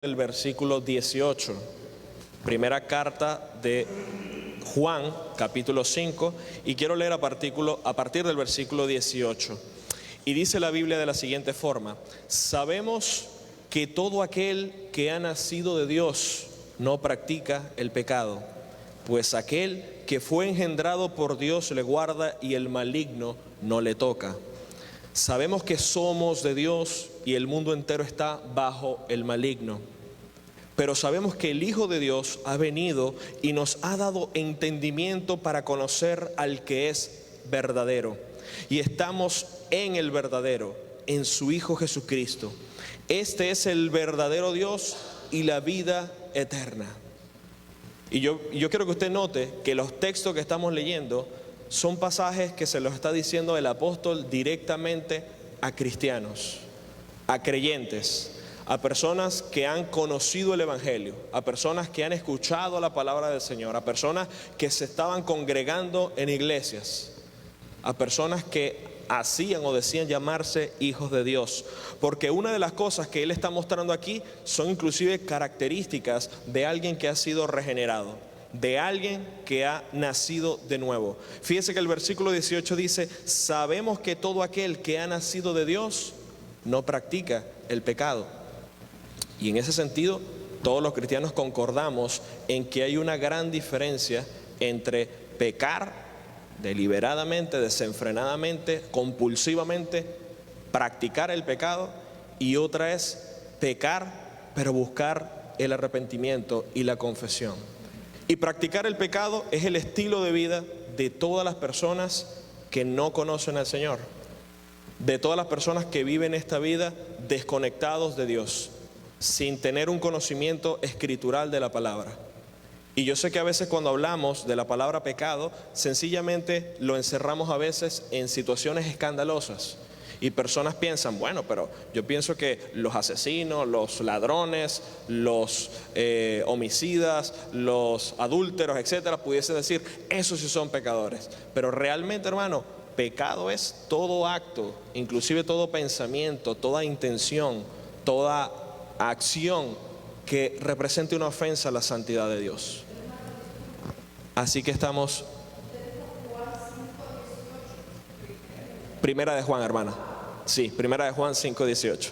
El versículo 18, primera carta de Juan, capítulo 5, y quiero leer a partir del versículo 18. Y dice la Biblia de la siguiente forma: sabemos que todo aquel que ha nacido de Dios no practica el pecado, pues aquel que fue engendrado por Dios le guarda y el maligno no le toca. Sabemos que somos de Dios y el mundo entero está bajo el maligno. Pero sabemos que el Hijo de Dios ha venido y nos ha dado entendimiento para conocer al que es verdadero. Y estamos en el verdadero, en su Hijo Jesucristo. Este es el verdadero Dios y la vida eterna. Y yo quiero que usted note que los textos que estamos leyendo son pasajes que se los está diciendo el apóstol directamente a cristianos, a creyentes, a personas que han conocido el Evangelio, a personas que han escuchado la palabra del Señor, a personas que se estaban congregando en iglesias, a personas que hacían o decían llamarse hijos de Dios. Porque una de las cosas que Él está mostrando aquí son inclusive características de alguien que ha sido regenerado, de alguien que ha nacido de nuevo. Fíjese que el versículo 18 dice: sabemos que todo aquel que ha nacido de Dios no practica el pecado. Y en ese sentido, todos los cristianos concordamos en que hay una gran diferencia entre pecar deliberadamente, desenfrenadamente, compulsivamente, practicar el pecado, y otra es pecar pero buscar el arrepentimiento y la confesión. Y practicar el pecado es el estilo de vida de todas las personas que no conocen al Señor, de todas las personas que viven esta vida desconectados de Dios, sin tener un conocimiento escritural de la palabra. Y yo sé que a veces cuando hablamos de la palabra pecado, sencillamente lo encerramos a veces en situaciones escandalosas. Y personas piensan, bueno, pero yo pienso que los asesinos, los ladrones, los homicidas, los adúlteros, etcétera, pudiesen decir, esos sí son pecadores. Pero realmente, hermano, pecado es todo acto, inclusive todo pensamiento, toda intención, toda acción que represente una ofensa a la santidad de Dios. Así que estamos. Primera de Juan, hermana. Sí, primera de Juan 5:18.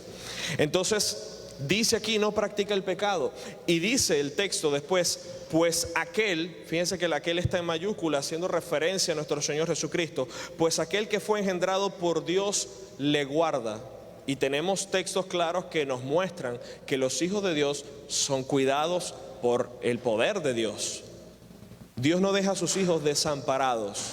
Entonces, dice aquí, no practica el pecado. Y dice el texto después, pues aquel, fíjense que el aquel está en mayúscula, haciendo referencia a nuestro Señor Jesucristo, pues aquel que fue engendrado por Dios le guarda. Y tenemos textos claros que nos muestran que los hijos de Dios son cuidados por el poder de Dios. Dios no deja a sus hijos desamparados.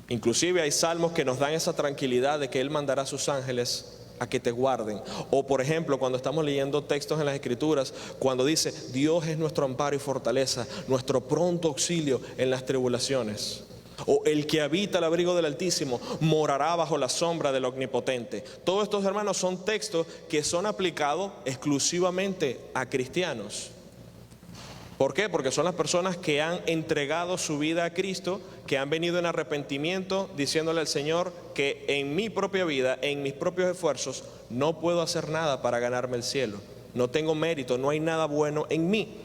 Inclusive hay salmos que nos dan esa tranquilidad de que Él mandará a sus ángeles a que te guarden. O por ejemplo, cuando estamos leyendo textos en las Escrituras, cuando dice, Dios es nuestro amparo y fortaleza, nuestro pronto auxilio en las tribulaciones. O el que habita al abrigo del Altísimo morará bajo la sombra del Omnipotente. Todos estos, hermanos, son textos que son aplicados exclusivamente a cristianos. ¿Por qué? Porque son las personas que han entregado su vida a Cristo, que han venido en arrepentimiento, diciéndole al Señor que en mi propia vida, en mis propios esfuerzos, no puedo hacer nada para ganarme el cielo. No tengo mérito, no hay nada bueno en mí.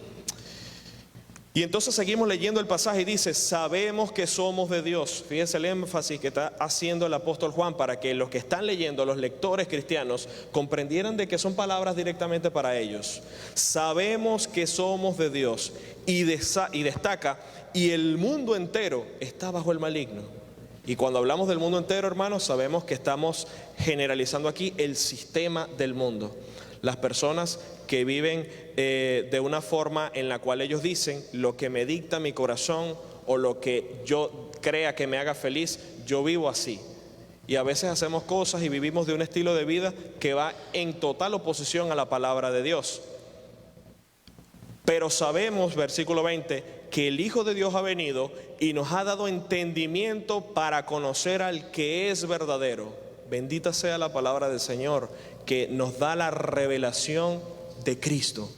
Y entonces seguimos leyendo el pasaje y dice, sabemos que somos de Dios. Fíjense el énfasis que está haciendo el apóstol Juan para que los que están leyendo, los lectores cristianos, comprendieran de que son palabras directamente para ellos. Sabemos que somos de Dios. Y destaca, y el mundo entero está bajo el maligno. Y cuando hablamos del mundo entero, hermanos, sabemos que estamos generalizando aquí el sistema del mundo. Las personas que viven de una forma en la cual ellos dicen, lo que me dicta mi corazón o lo que yo crea que me haga feliz, yo vivo así. Y a veces hacemos cosas y vivimos de un estilo de vida que va en total oposición a la palabra de Dios. Pero sabemos, versículo 20, que el Hijo de Dios ha venido y nos ha dado entendimiento para conocer al que es verdadero. Bendita sea la palabra del Señor, que nos da la revelación de Cristo.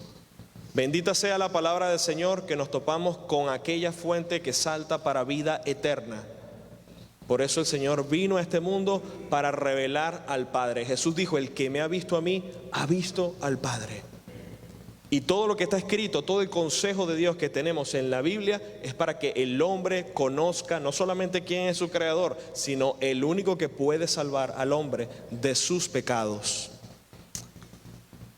Bendita sea la palabra del Señor, que nos topamos con aquella fuente que salta para vida eterna. Por eso el Señor vino a este mundo para revelar al Padre. Jesús dijo, el que me ha visto a mí, ha visto al Padre. Y todo lo que está escrito, todo el consejo de Dios que tenemos en la Biblia es para que el hombre conozca no solamente quién es su creador, sino el único que puede salvar al hombre de sus pecados.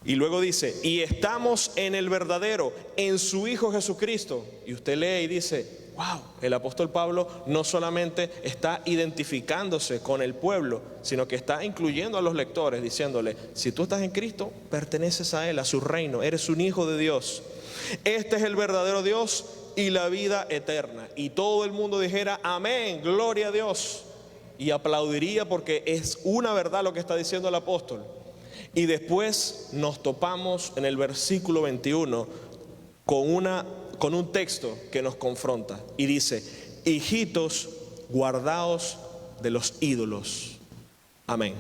Y luego dice, y estamos en el verdadero, en su Hijo Jesucristo. Y usted lee y dice, wow, el apóstol Pablo no solamente está identificándose con el pueblo, sino que está incluyendo a los lectores, diciéndole, si tú estás en Cristo, perteneces a Él, a su reino, eres un hijo de Dios. Este es el verdadero Dios y la vida eterna. Y todo el mundo dijera, amén, gloria a Dios. Y aplaudiría porque es una verdad lo que está diciendo el apóstol. Y después nos topamos en el versículo 21 con un texto que nos confronta y dice, hijitos, guardaos de los ídolos. Amén.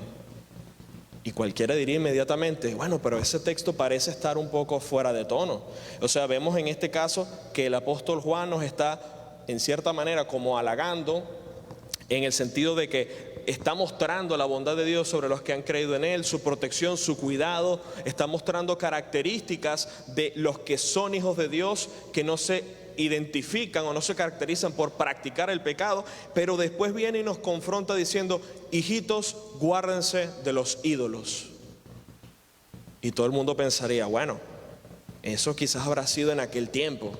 Y cualquiera diría inmediatamente, bueno, pero ese texto parece estar un poco fuera de tono. O sea, vemos en este caso que el apóstol Juan nos está en cierta manera como halagando, en el sentido de que está mostrando la bondad de Dios sobre los que han creído en Él, su protección, su cuidado. Está mostrando características de los que son hijos de Dios, que no se identifican o no se caracterizan por practicar el pecado, pero después viene y nos confronta diciendo, hijitos, guárdense de los ídolos. Y todo el mundo pensaría, bueno, eso quizás habrá sido en aquel tiempo,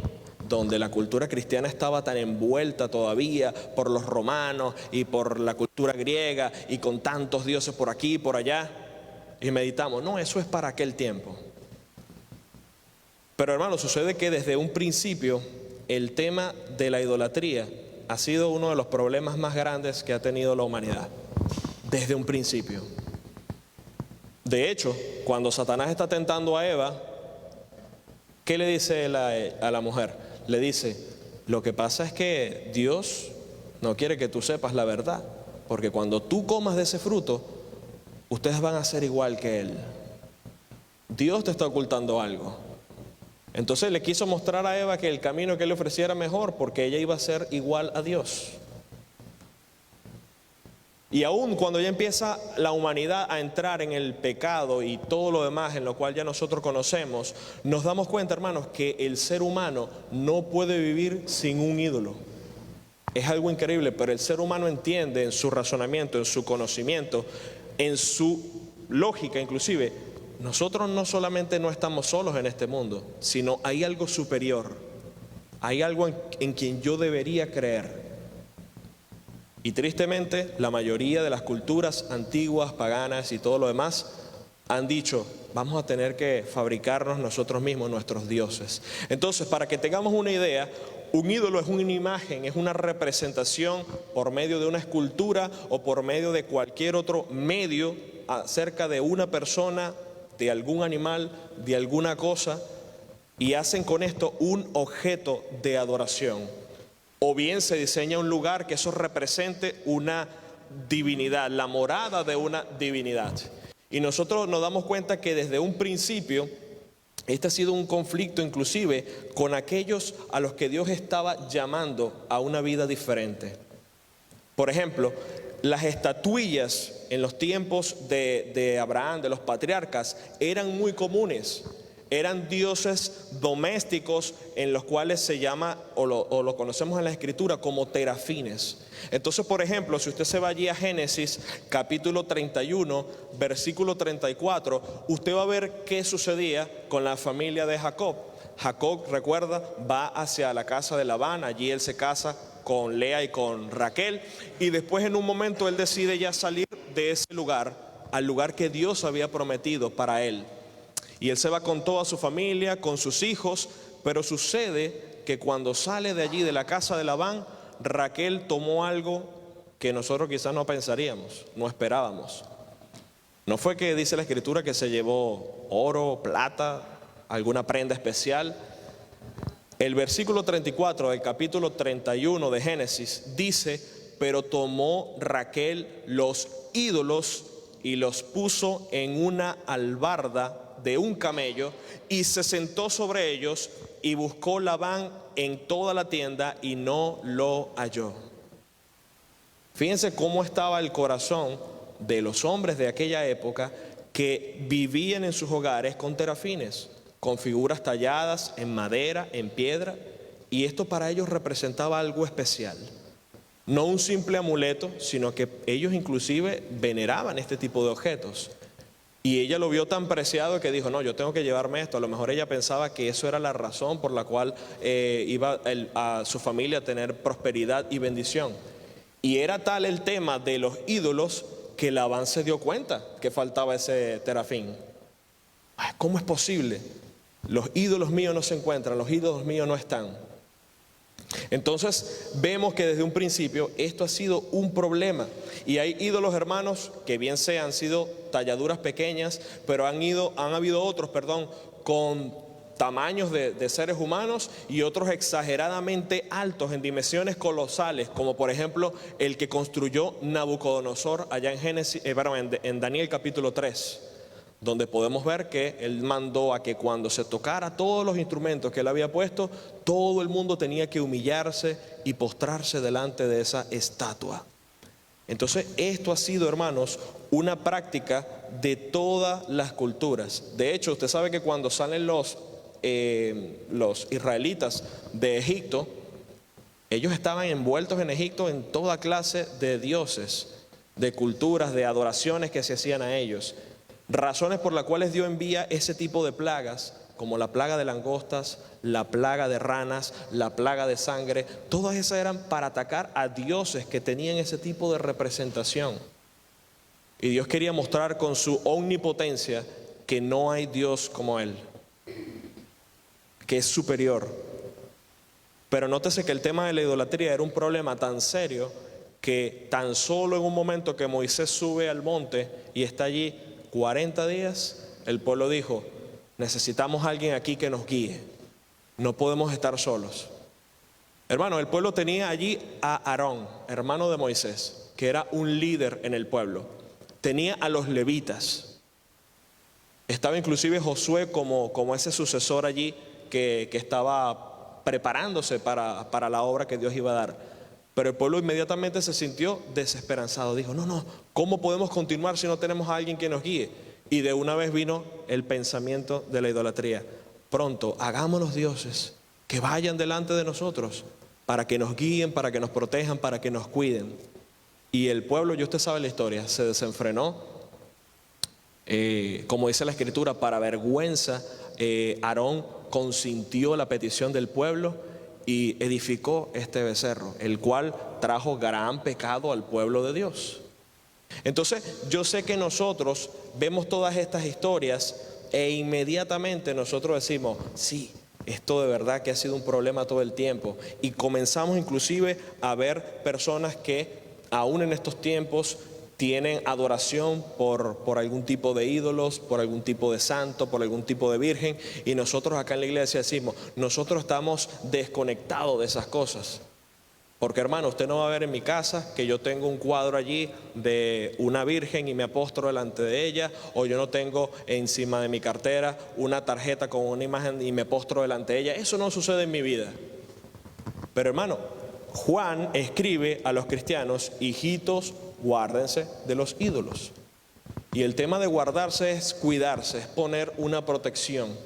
donde la cultura cristiana estaba tan envuelta todavía por los romanos y por la cultura griega y con tantos dioses por aquí y por allá. Y meditamos, no, eso es para aquel tiempo. Pero hermano, sucede que desde un principio el tema de la idolatría ha sido uno de los problemas más grandes que ha tenido la humanidad. Desde un principio. De hecho, cuando Satanás está tentando a Eva, ¿qué le dice él a la mujer? Le dice, lo que pasa es que Dios no quiere que tú sepas la verdad, porque cuando tú comas de ese fruto, ustedes van a ser igual que Él. Dios te está ocultando algo. Entonces le quiso mostrar a Eva que el camino que él le ofreciera era mejor, porque ella iba a ser igual a Dios. Y aún cuando ya empieza la humanidad a entrar en el pecado y todo lo demás en lo cual ya nosotros conocemos, nos damos cuenta, hermanos, que el ser humano no puede vivir sin un ídolo. Es algo increíble, pero el ser humano entiende en su razonamiento, en su conocimiento, en su lógica inclusive, nosotros no solamente no estamos solos en este mundo, sino hay algo superior, hay algo en quien yo debería creer. Y tristemente, la mayoría de las culturas antiguas, paganas y todo lo demás han dicho, vamos a tener que fabricarnos nosotros mismos nuestros dioses. Entonces, para que tengamos una idea, un ídolo es una imagen, es una representación por medio de una escultura o por medio de cualquier otro medio acerca de una persona, de algún animal, de alguna cosa, y hacen con esto un objeto de adoración. O bien se diseña un lugar que eso represente una divinidad, la morada de una divinidad. Y nosotros nos damos cuenta que desde un principio, este ha sido un conflicto inclusive con aquellos a los que Dios estaba llamando a una vida diferente. Por ejemplo, las estatuillas en los tiempos de Abraham, de los patriarcas, eran muy comunes. Eran dioses domésticos en los cuales se llama, o lo conocemos en la escritura como terafines. Entonces, por ejemplo, si usted se va allí a Génesis capítulo 31, versículo 34, usted va a ver qué sucedía con la familia de Jacob. Jacob, recuerda, va hacia la casa de Labán, allí él se casa con Lea y con Raquel, y después en un momento él decide ya salir de ese lugar, al lugar que Dios había prometido para él. Y él se va con toda su familia, con sus hijos, pero sucede que cuando sale de allí, de la casa de Labán, Raquel tomó algo que nosotros quizás no pensaríamos, no esperábamos. No fue que dice la escritura que se llevó oro, plata, alguna prenda especial. El versículo 34 del capítulo 31 de Génesis dice, pero tomó Raquel los ídolos y los puso en una albarda de un camello y se sentó sobre ellos y buscó Labán en toda la tienda y no lo halló. Fíjense cómo estaba el corazón de los hombres de aquella época que vivían en sus hogares con terafines, con figuras talladas en madera, en piedra, y esto para ellos representaba algo especial. No un simple amuleto, sino que ellos inclusive veneraban este tipo de objetos. Y ella lo vio tan preciado que dijo, no, yo tengo que llevarme esto. A lo mejor ella pensaba que eso era la razón por la cual iba a su familia a tener prosperidad y bendición. Y era tal el tema de los ídolos que Labán se dio cuenta que faltaba ese terafín. ¿Cómo es posible? Los ídolos míos no se encuentran, los ídolos míos no están. Entonces vemos que desde un principio esto ha sido un problema. Y hay ídolos, hermanos, que bien sean han sido talladuras pequeñas, pero han habido otros, con tamaños de seres humanos y otros exageradamente altos en dimensiones colosales, como por ejemplo el que construyó Nabucodonosor allá en Daniel capítulo 3, donde podemos ver que él mandó a que cuando se tocara todos los instrumentos que él había puesto, todo el mundo tenía que humillarse y postrarse delante de esa estatua. Entonces esto ha sido, hermanos, una práctica de todas las culturas. De hecho, usted sabe que cuando salen los israelitas de Egipto, ellos estaban envueltos en Egipto en toda clase de dioses, de culturas, de adoraciones que se hacían a ellos. Razones por las cuales Dios envía ese tipo de plagas, como la plaga de langostas, la plaga de ranas, la plaga de sangre, todas esas eran para atacar a dioses que tenían ese tipo de representación. Y Dios quería mostrar con su omnipotencia que no hay Dios como Él, que es superior. Pero nótese que el tema de la idolatría era un problema tan serio que tan solo en un momento que Moisés sube al monte y está allí 40 días, el pueblo dijo, necesitamos a alguien aquí que nos guíe, no podemos estar solos. Hermano, el pueblo tenía allí a Aarón, hermano de Moisés, que era un líder en el pueblo. Tenía a los levitas. Estaba inclusive Josué como ese sucesor allí que estaba preparándose para la obra que Dios iba a dar. Pero el pueblo inmediatamente se sintió desesperanzado. Dijo, no, ¿cómo podemos continuar si no tenemos a alguien que nos guíe? Y de una vez vino el pensamiento de la idolatría. Pronto, hagámonos dioses que vayan delante de nosotros para que nos guíen, para que nos protejan, para que nos cuiden. Y el pueblo, ya usted sabe la historia, se desenfrenó. Como dice la Escritura, para vergüenza, Aarón consintió la petición del pueblo y edificó este becerro, el cual trajo gran pecado al pueblo de Dios. Entonces, yo sé que nosotros vemos todas estas historias e inmediatamente nosotros decimos, sí, esto de verdad que ha sido un problema todo el tiempo. Y comenzamos inclusive a ver personas que aún en estos tiempos tienen adoración por algún tipo de ídolos, por algún tipo de santo, por algún tipo de virgen. Y nosotros acá en la iglesia decimos, nosotros estamos desconectados de esas cosas. Porque hermano, usted no va a ver en mi casa que yo tengo un cuadro allí de una virgen y me apostro delante de ella, o yo no tengo encima de mi cartera una tarjeta con una imagen y me postro delante de ella. Eso no sucede en mi vida. Pero hermano, Juan escribe a los cristianos, hijitos, guárdense de los ídolos. Y el tema de guardarse es cuidarse, es poner una protección,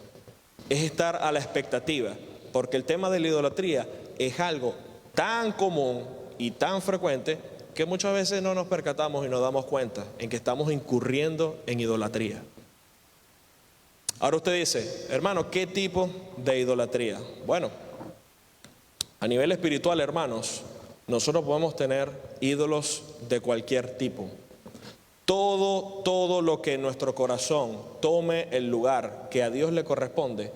es estar a la expectativa, porque el tema de la idolatría es algo tan común y tan frecuente que muchas veces no nos percatamos y nos damos cuenta en que estamos incurriendo en idolatría. Ahora usted dice, hermano, ¿qué tipo de idolatría? Bueno, a nivel espiritual, hermanos, nosotros podemos tener ídolos de cualquier tipo. Todo lo que en nuestro corazón tome el lugar que a Dios le corresponde,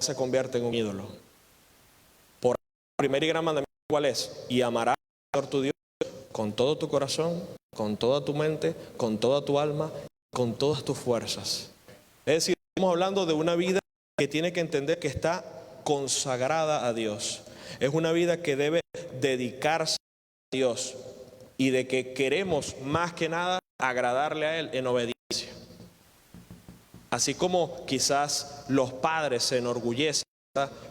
se convierte en un ídolo. Por el primer y gran mandamiento, ¿cuál es? Y amarás al Señor tu Dios con todo tu corazón, con toda tu mente, con toda tu alma, con todas tus fuerzas. Es decir, estamos hablando de una vida que tiene que entender que está consagrada a Dios. Es una vida que debe dedicarse a Dios y de que queremos más que nada agradarle a Él en obediencia. Así como quizás los padres se enorgullecen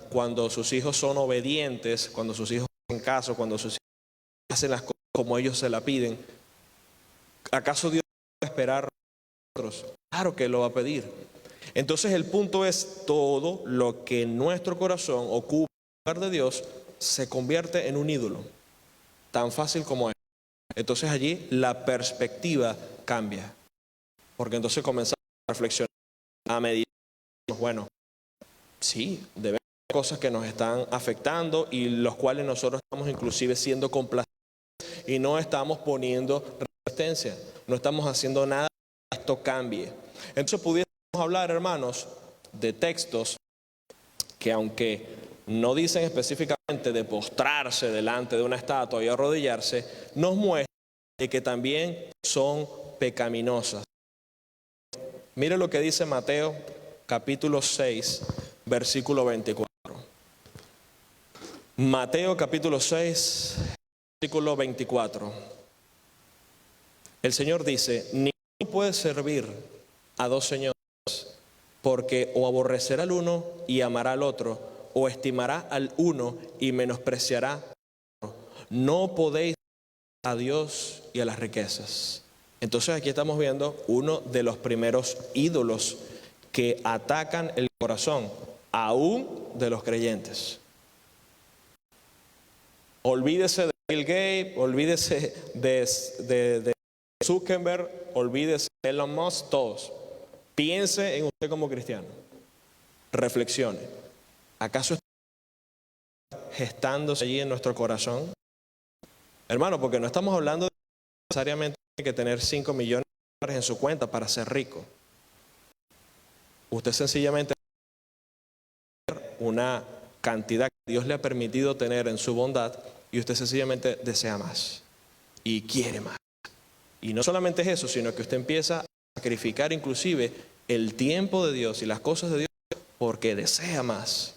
cuando sus hijos son obedientes, cuando sus hijos hacen caso, cuando sus hijos hacen las cosas como ellos se la piden. ¿Acaso Dios va a esperar a nosotros? Claro que lo va a pedir. Entonces el punto es, todo lo que en nuestro corazón ocupa el lugar de Dios se convierte en un ídolo. Tan fácil como es. Entonces allí la perspectiva cambia. Porque entonces comenzamos a reflexionar, a meditar. Bueno, sí, debe haber cosas que nos están afectando y los cuales nosotros estamos inclusive siendo complacientes y no estamos poniendo resistencia. No estamos haciendo nada para que esto cambie. Entonces pudiésemos hablar, hermanos, de textos que aunque no dicen específicamente de postrarse delante de una estatua y arrodillarse, nos muestran que también son pecaminosas. Mire lo que dice Mateo capítulo 6, versículo 24. Mateo capítulo 6, versículo 24. El Señor dice, ninguno puede servir a dos señores, porque o aborrecerá al uno y amará al otro, o estimará al uno y menospreciará al otro. No podéis servir a Dios y a las riquezas. Entonces aquí estamos viendo uno de los primeros ídolos que atacan el corazón, aún de los creyentes. Olvídese de Bill Gates, olvídese de Zuckerberg, olvídese de Elon Musk, todos. Piense en usted como cristiano. Reflexione. ¿Acaso está gestándose allí en nuestro corazón? Hermano, porque no estamos hablando de necesariamente que tener 5 millones de dólares en su cuenta para ser rico. Usted sencillamente una cantidad que Dios le ha permitido tener en su bondad y usted sencillamente desea más y quiere más. Y no solamente es eso, sino que usted empieza a sacrificar inclusive el tiempo de Dios y las cosas de Dios porque desea más.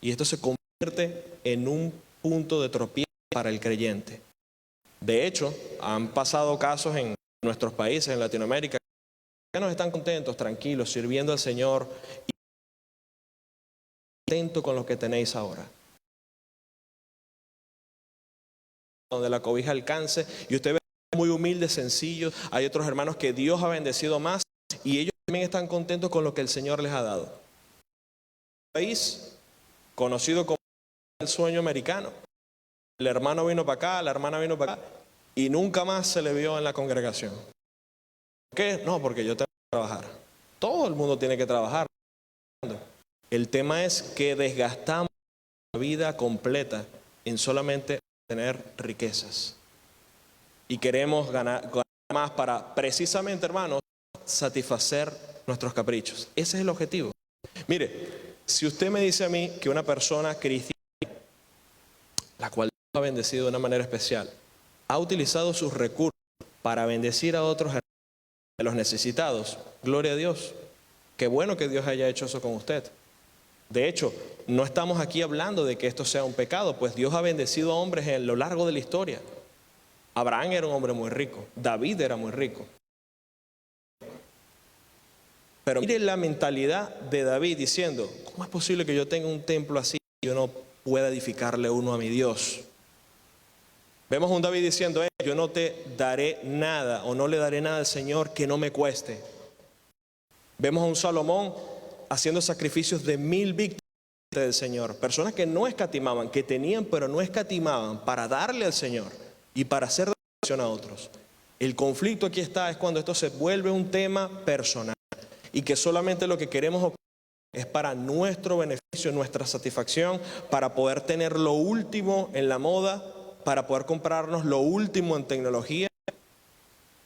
Y esto se convierte en un punto de tropiezo para el creyente. De hecho, han pasado casos en nuestros países, en Latinoamérica, que no están contentos, tranquilos, sirviendo al Señor y contentos con lo que tenéis ahora. Donde la cobija alcance y usted ve muy humildes, sencillos. Hay otros hermanos que Dios ha bendecido más y ellos también están contentos con lo que el Señor les ha dado. Un país conocido como el sueño americano. El hermano vino para acá, la hermana vino para acá y nunca más se le vio en la congregación. ¿Por qué? No, porque yo tengo que trabajar. Todo el mundo tiene que trabajar. El tema es que desgastamos la vida completa en solamente tener riquezas. Y queremos ganar más para precisamente, hermanos, satisfacer nuestros caprichos. Ese es el objetivo. Mire, si usted me dice a mí que una persona cristiana, la cual Dios ha bendecido de una manera especial, ha utilizado sus recursos para bendecir a otros hermanos, a los necesitados, gloria a Dios. Qué bueno que Dios haya hecho eso con usted. De hecho, no estamos aquí hablando de que esto sea un pecado, pues Dios ha bendecido a hombres a lo largo de la historia. Abraham era un hombre muy rico, David era muy rico. Pero mire la mentalidad de David diciendo, ¿cómo es posible que yo tenga un templo así y yo no pueda edificarle uno a mi Dios? Vemos a un David diciendo, yo no te daré nada o no le daré nada al Señor que no me cueste. Vemos a un Salomón haciendo sacrificios de 1000 víctimas del Señor. Personas que no escatimaban, que tenían pero no escatimaban para darle al Señor y para hacer bendición a otros. El conflicto aquí está, es cuando esto se vuelve un tema personal y que solamente lo que queremos es para nuestro beneficio, nuestra satisfacción, para poder tener lo último en la moda, para poder comprarnos lo último en tecnología,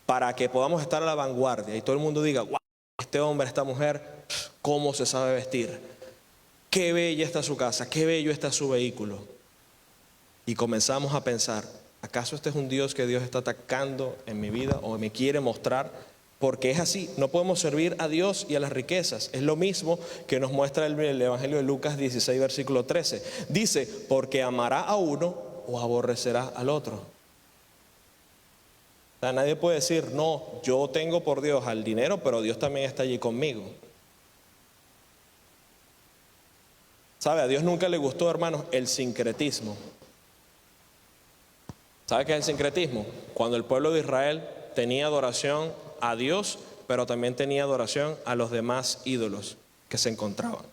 para que podamos estar a la vanguardia y todo el mundo diga, wow, este hombre, esta mujer, cómo se sabe vestir, qué bella está su casa, qué bello está su vehículo. Y comenzamos a pensar, ¿acaso este es un Dios que Dios está atacando en mi vida o me quiere mostrar? Porque es así, no podemos servir a Dios y a las riquezas. Es lo mismo que nos muestra el Evangelio de Lucas 16, versículo 13. Dice, porque amará a uno o aborrecerá al otro. O sea, nadie puede decir, no, yo tengo por Dios al dinero, pero Dios también está allí conmigo. ¿Sabe? A Dios nunca le gustó, hermanos, el sincretismo. ¿Sabe qué es el sincretismo? Cuando el pueblo de Israel tenía adoración a Dios, pero también tenía adoración a los demás ídolos que se encontraban.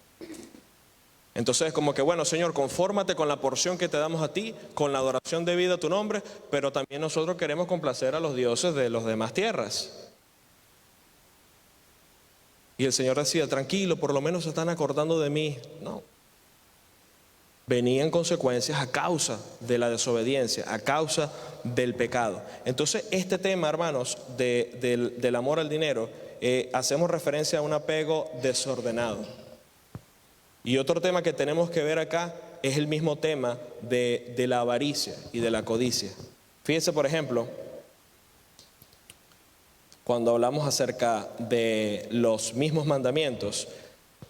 Entonces, como que, bueno, Señor, confórmate con la porción que te damos a ti, con la adoración debida a tu nombre, pero también nosotros queremos complacer a los dioses de las demás tierras. Y el Señor decía, tranquilo, por lo menos se están acordando de mí. No. Venían consecuencias a causa de la desobediencia, a causa del pecado. Entonces, este tema, hermanos, del amor al dinero, hacemos referencia a un apego desordenado. Y otro tema que tenemos que ver acá es el mismo tema de la avaricia y de la codicia. Fíjense, por ejemplo, cuando hablamos acerca de los mismos mandamientos,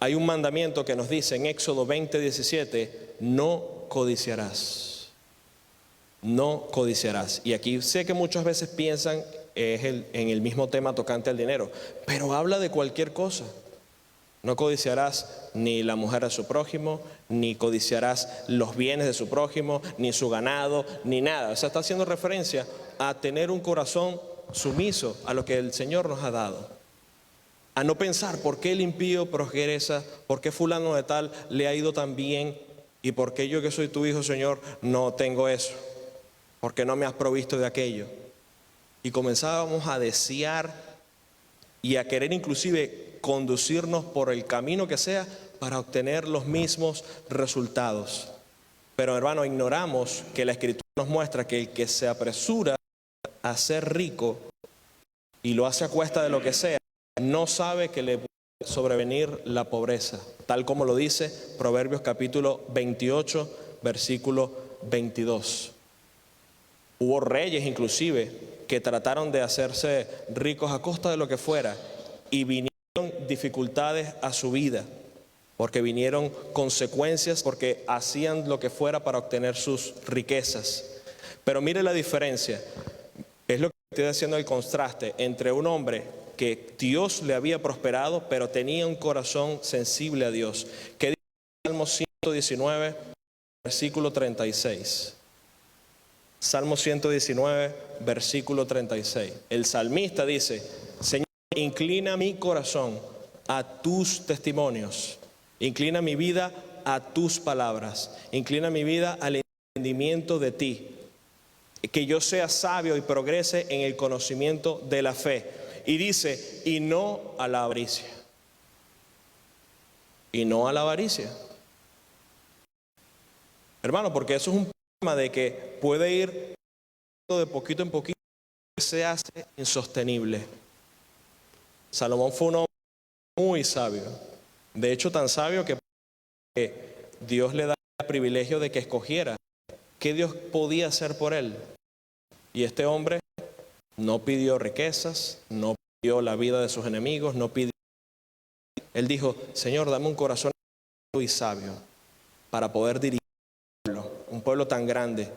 hay un mandamiento que nos dice en Éxodo 20:17, no codiciarás. No codiciarás. Y aquí sé que muchas veces piensan en el mismo tema tocante al dinero, pero habla de cualquier cosa. No codiciarás ni la mujer de su prójimo, ni codiciarás los bienes de su prójimo, ni su ganado, ni nada. O sea, está haciendo referencia a tener un corazón sumiso a lo que el Señor nos ha dado. A no pensar por qué el impío progresa, por qué fulano de tal le ha ido tan bien y por qué yo que soy tu hijo, Señor, no tengo eso. Porque no me has provisto de aquello. Y comenzábamos a desear y a querer inclusive conducirnos por el camino que sea para obtener los mismos resultados. Pero hermano, ignoramos que la Escritura nos muestra que el que se apresura a ser rico y lo hace a cuesta de lo que sea, no sabe que le puede sobrevenir la pobreza, tal como lo dice Proverbios capítulo 28, versículo 22. Hubo reyes inclusive que trataron de hacerse ricos a costa de lo que fuera y vinieron dificultades a su vida, porque vinieron consecuencias, porque hacían lo que fuera para obtener sus riquezas. Pero mire la diferencia, es lo que estoy haciendo el contraste entre un hombre que Dios le había prosperado, pero tenía un corazón sensible a Dios, que dice Salmo 119, versículo 36. Salmo 119, versículo 36. El salmista dice, Señor, inclina mi corazón a tus testimonios, inclina mi vida a tus palabras, inclina mi vida al entendimiento de ti, que yo sea sabio y progrese en el conocimiento de la fe. Y dice, y no a la avaricia. Y no a la avaricia. Hermano, porque eso es un problema de que puede ir de poquito en poquito, se hace insostenible. Salomón fue un hombre muy sabio. De hecho, tan sabio que Dios le da el privilegio de que escogiera qué Dios podía hacer por él. Y este hombre no pidió riquezas, no pidió la vida de sus enemigos, no pidió. Él dijo, Señor, dame un corazón y sabio para poder dirigir un pueblo tan grande.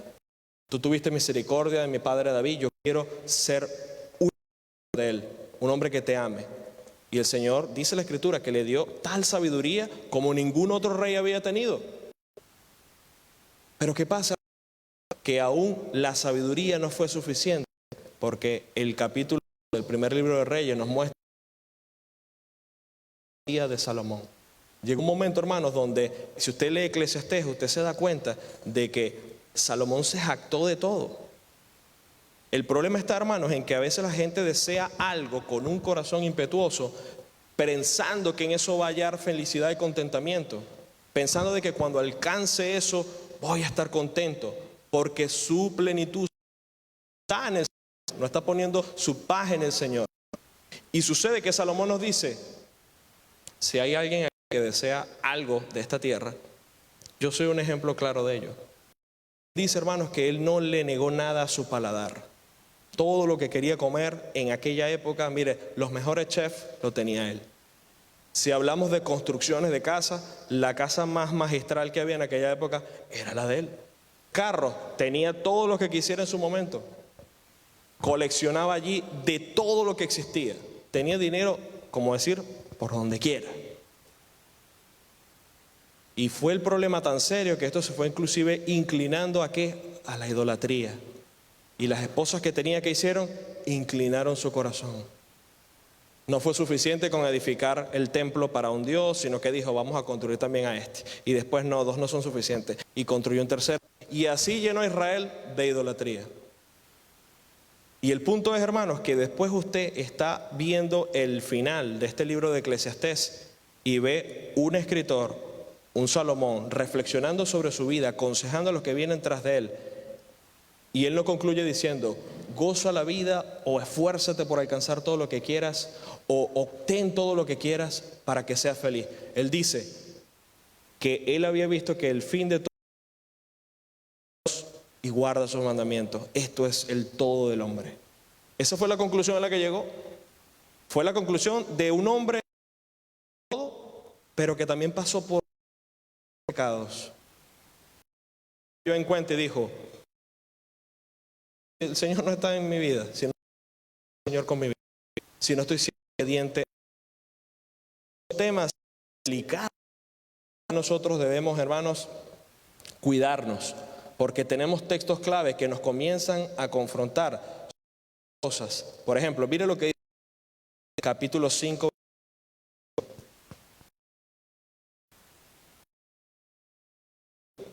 Tú tuviste misericordia de mi padre David, yo quiero ser un de él, un hombre que te ame. Y el Señor, dice la Escritura, que le dio tal sabiduría como ningún otro rey había tenido. Pero ¿qué pasa? Que aún la sabiduría no fue suficiente, porque el capítulo del primer libro de Reyes nos muestra la vida de Salomón. Llegó un momento, hermanos, donde si usted lee Eclesiastés, usted se da cuenta de que Salomón se jactó de todo. El problema está, hermanos, en que a veces la gente desea algo con un corazón impetuoso, pensando que en eso va a hallar felicidad y contentamiento, pensando de que cuando alcance eso voy a estar contento, porque su plenitud está en el Señor, no está poniendo su paz en el Señor. Y sucede que Salomón nos dice, si hay alguien que desea algo de esta tierra, yo soy un ejemplo claro de ello. Dice, hermanos, que él no le negó nada a su paladar. Todo lo que quería comer en aquella época, mire, los mejores chefs lo tenía él. Si hablamos de construcciones de casa, la casa más magistral que había en aquella época era la de él. Carros, tenía todo lo que quisiera en su momento. Coleccionaba allí de todo lo que existía. Tenía dinero, como decir, por donde quiera. Y fue el problema tan serio que esto se fue inclusive inclinando ¿a qué? A la idolatría. Y las esposas que tenía, ¿qué hicieron? Inclinaron su corazón. No fue suficiente con edificar el templo para un Dios, sino que dijo, vamos a construir también a este. Y después no, dos no son suficientes. Y construyó un tercero. Y así llenó a Israel de idolatría. Y el punto es, hermanos, que después usted está viendo el final de este libro de Eclesiastés y ve un escritor, un Salomón, reflexionando sobre su vida, aconsejando a los que vienen tras de él. Y él no concluye diciendo, goza la vida o esfuérzate por alcanzar todo lo que quieras o obtén todo lo que quieras para que seas feliz. Él dice que él había visto que el fin de todo y guarda sus mandamientos. Esto es el todo del hombre. Esa fue la conclusión a la que llegó. Fue la conclusión de un hombre todo, pero que también pasó por pecados. Dio en cuenta y dijo, el Señor no está en mi vida, sino el Señor con mi vida. Si no estoy siendo obediente, temas delicados, nosotros debemos, hermanos, cuidarnos, porque tenemos textos clave que nos comienzan a confrontar cosas. Por ejemplo, mire lo que dice el capítulo 5.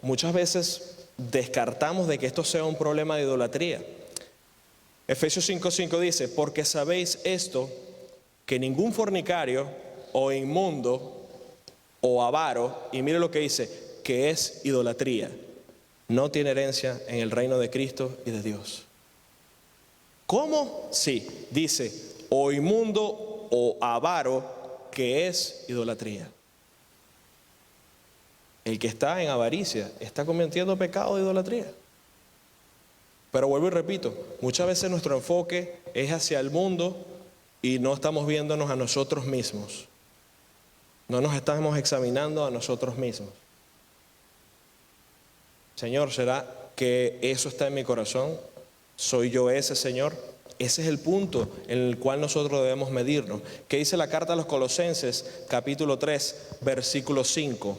Muchas veces descartamos de que esto sea un problema de idolatría. Efesios 5:5 dice, porque sabéis esto, que ningún fornicario o inmundo o avaro, y mire lo que dice, que es idolatría, no tiene herencia en el reino de Cristo y de Dios. ¿Cómo? Sí, dice, o inmundo o avaro, que es idolatría. El que está en avaricia está cometiendo pecado de idolatría. Pero vuelvo y repito, muchas veces nuestro enfoque es hacia el mundo y no estamos viéndonos a nosotros mismos. No nos estamos examinando a nosotros mismos. Señor, ¿será que eso está en mi corazón? ¿Soy yo ese, Señor? Ese es el punto en el cual nosotros debemos medirnos. ¿Qué dice la carta a los Colosenses, capítulo 3, versículo 5?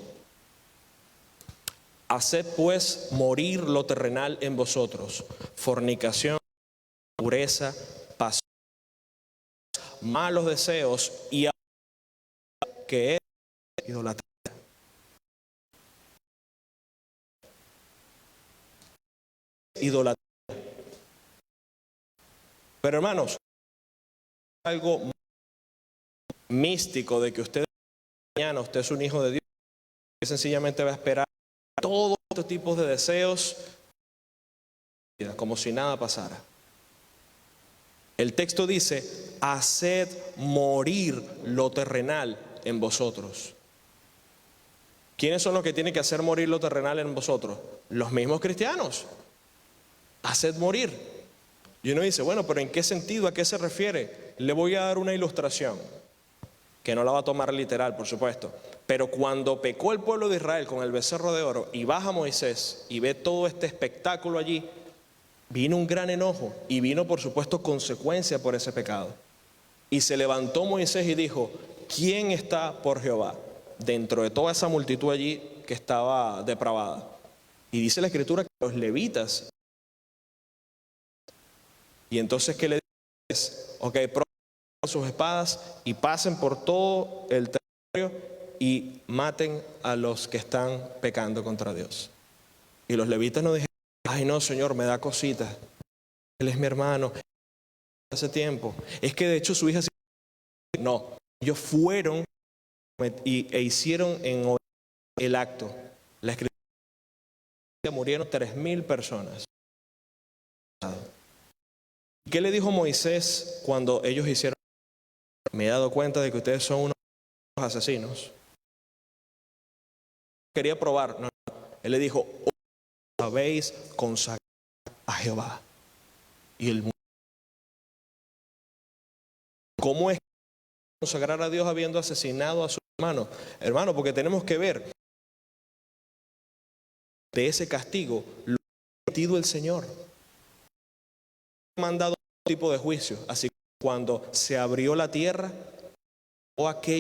Haced pues morir lo terrenal en vosotros, fornicación, pureza, pasión, malos deseos y que es idolatría. Idolatría. Pero hermanos, algo místico de que usted mañana usted es un hijo de Dios, que sencillamente va a esperar todos estos tipos de deseos como si nada pasara. El texto dice, haced morir lo terrenal en vosotros. ¿Quiénes son los que tienen que hacer morir lo terrenal en vosotros? Los mismos cristianos. Haced morir. Y uno dice, bueno, pero ¿en qué sentido? ¿A qué se refiere? Le voy a dar una ilustración, que no la va a tomar literal, por supuesto. Pero cuando pecó el pueblo de Israel con el becerro de oro y baja Moisés y ve todo este espectáculo allí, vino un gran enojo y vino, por supuesto, consecuencia por ese pecado. Y se levantó Moisés y dijo, ¿quién está por Jehová? Dentro de toda esa multitud allí que estaba depravada. Y dice la Escritura que los levitas. Y entonces, ¿qué le dices? Ok, pronto sus espadas y pasen por todo el territorio y maten a los que están pecando contra Dios. Y los levitas no dijeron, ay no, Señor, me da cositas. Él es mi hermano. Hace tiempo. Es que de hecho su hija... No, ellos fueron e hicieron en el acto. La Escritura murieron 3,000 personas. ¿Qué le dijo Moisés cuando ellos hicieron? Me he dado cuenta de que ustedes son unos asesinos. Quería probar. No. Él le dijo, os habéis consagrado a Jehová. Y el mundo. ¿Cómo es consagrar a Dios habiendo asesinado a su hermano? Hermano, porque tenemos que ver de ese castigo lo ha prometido el Señor. Ha mandado un tipo de juicio. Así que cuando se abrió la tierra, o aquello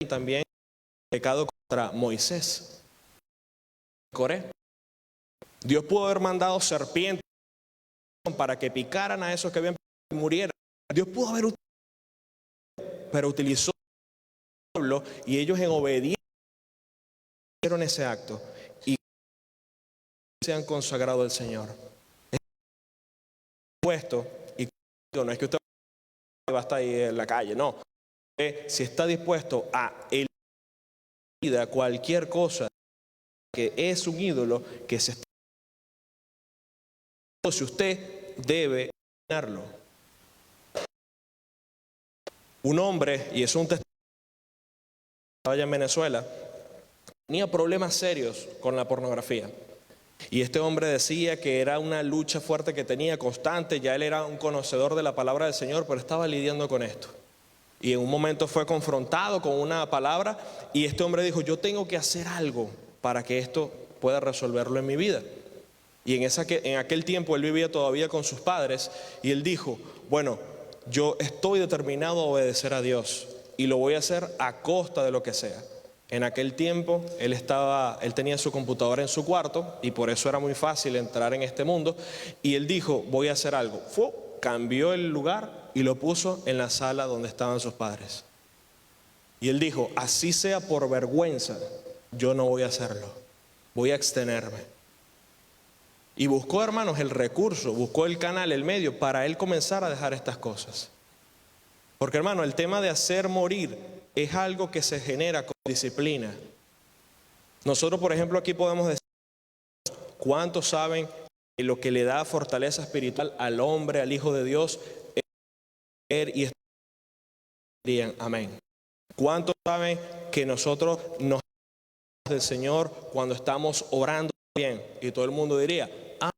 también pecado contra Moisés. Coré. Dios pudo haber mandado serpientes para que picaran a esos que habían y murieran. Dios pudo haber utilizado, pero utilizó el pueblo y ellos en obediencia hicieron ese acto y se han consagrado al Señor. Puesto y no es que usted va a estar ahí en la calle, no. Si está dispuesto a elegir cualquier cosa que es un ídolo que se está, si usted debe eliminarlo. Un hombre, y es un testimonio allá en Venezuela, tenía problemas serios con la pornografía. Y este hombre decía que era una lucha fuerte que tenía, constante. Ya él era un conocedor de la palabra del Señor, pero estaba lidiando con esto. Y en un momento fue confrontado con una palabra y este hombre dijo, yo tengo que hacer algo para que esto pueda resolverlo en mi vida. Y en aquel tiempo él vivía todavía con sus padres y él dijo, bueno, yo estoy determinado a obedecer a Dios y lo voy a hacer a costa de lo que sea. En aquel tiempo él tenía su computadora en su cuarto y por eso era muy fácil entrar en este mundo. Y él dijo, voy a hacer algo. Cambió el lugar y lo puso en la sala donde estaban sus padres. Y él dijo, así sea por vergüenza, yo no voy a hacerlo. Voy a abstenerme. Y buscó, hermanos, el recurso, buscó el canal, el medio para él comenzar a dejar estas cosas. Porque, hermano, el tema de hacer morir es algo que se genera con disciplina. Nosotros, por ejemplo, aquí podemos decir, ¿cuántos saben que lo que le da fortaleza espiritual al hombre, al Hijo de Dios, es creer y dirían amén? ¿Cuántos saben que nosotros nos del Señor cuando estamos orando bien? Y todo el mundo diría, amén.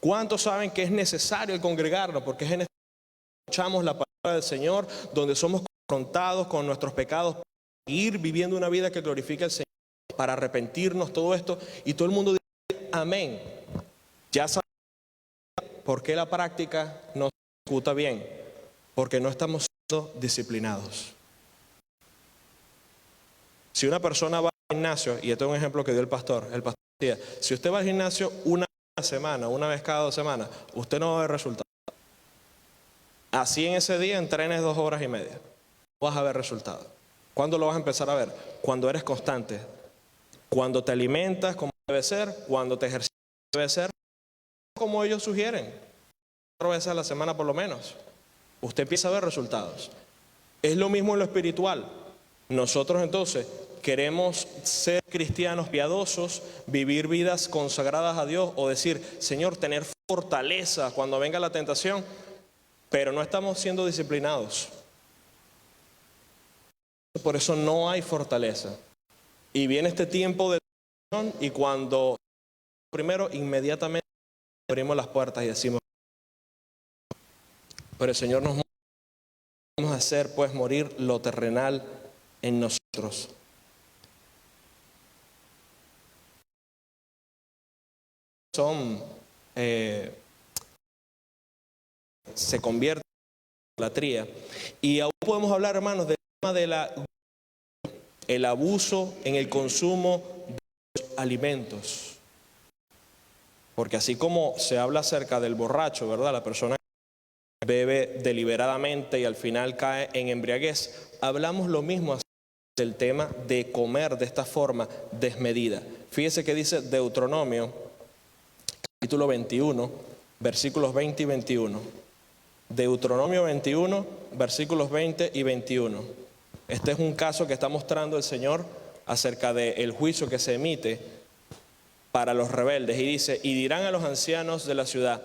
¿Cuántos saben que es necesario el congregarnos? Porque es necesario que escuchamos la palabra del Señor, donde somos confrontados con nuestros pecados, ir viviendo una vida que glorifica al Señor, para arrepentirnos, todo esto, y todo el mundo dice amén. Ya sabemos por qué la práctica no se ejecuta bien, porque no estamos siendo disciplinados. Si una persona va al gimnasio, y este es un ejemplo que dio el pastor decía, si usted va al gimnasio una semana, una vez cada 2 semanas, usted no va a ver resultados. Así en ese día entrenes 2 horas y media, no vas a ver resultados. ¿Cuándo lo vas a empezar a ver? Cuando eres constante, cuando te alimentas como debe ser, cuando te ejercitas como debe ser, como ellos sugieren, 4 veces a la semana por lo menos. Usted empieza a ver resultados. Es lo mismo en lo espiritual. Nosotros entonces queremos ser cristianos piadosos, vivir vidas consagradas a Dios o decir, Señor, tener fortaleza cuando venga la tentación, pero no estamos siendo disciplinados. Por eso no hay fortaleza. Y viene este tiempo de tentación y cuando primero inmediatamente abrimos las puertas y decimos, pero el Señor nos vamos a hacer pues morir lo terrenal en nosotros. Se convierte en idolatría. Y aún podemos hablar, hermanos, del tema de el abuso en el consumo de los alimentos. Porque así como se habla acerca del borracho, ¿verdad? La persona que bebe deliberadamente y al final cae en embriaguez, hablamos lo mismo acerca del tema de comer de esta forma desmedida. Fíjese que dice Deuteronomio, capítulo 21, versículos 20 y 21. Deuteronomio 21, versículos 20 y 21. Este es un caso que está mostrando el Señor acerca del juicio que se emite para los rebeldes. Y dice, y dirán a los ancianos de la ciudad,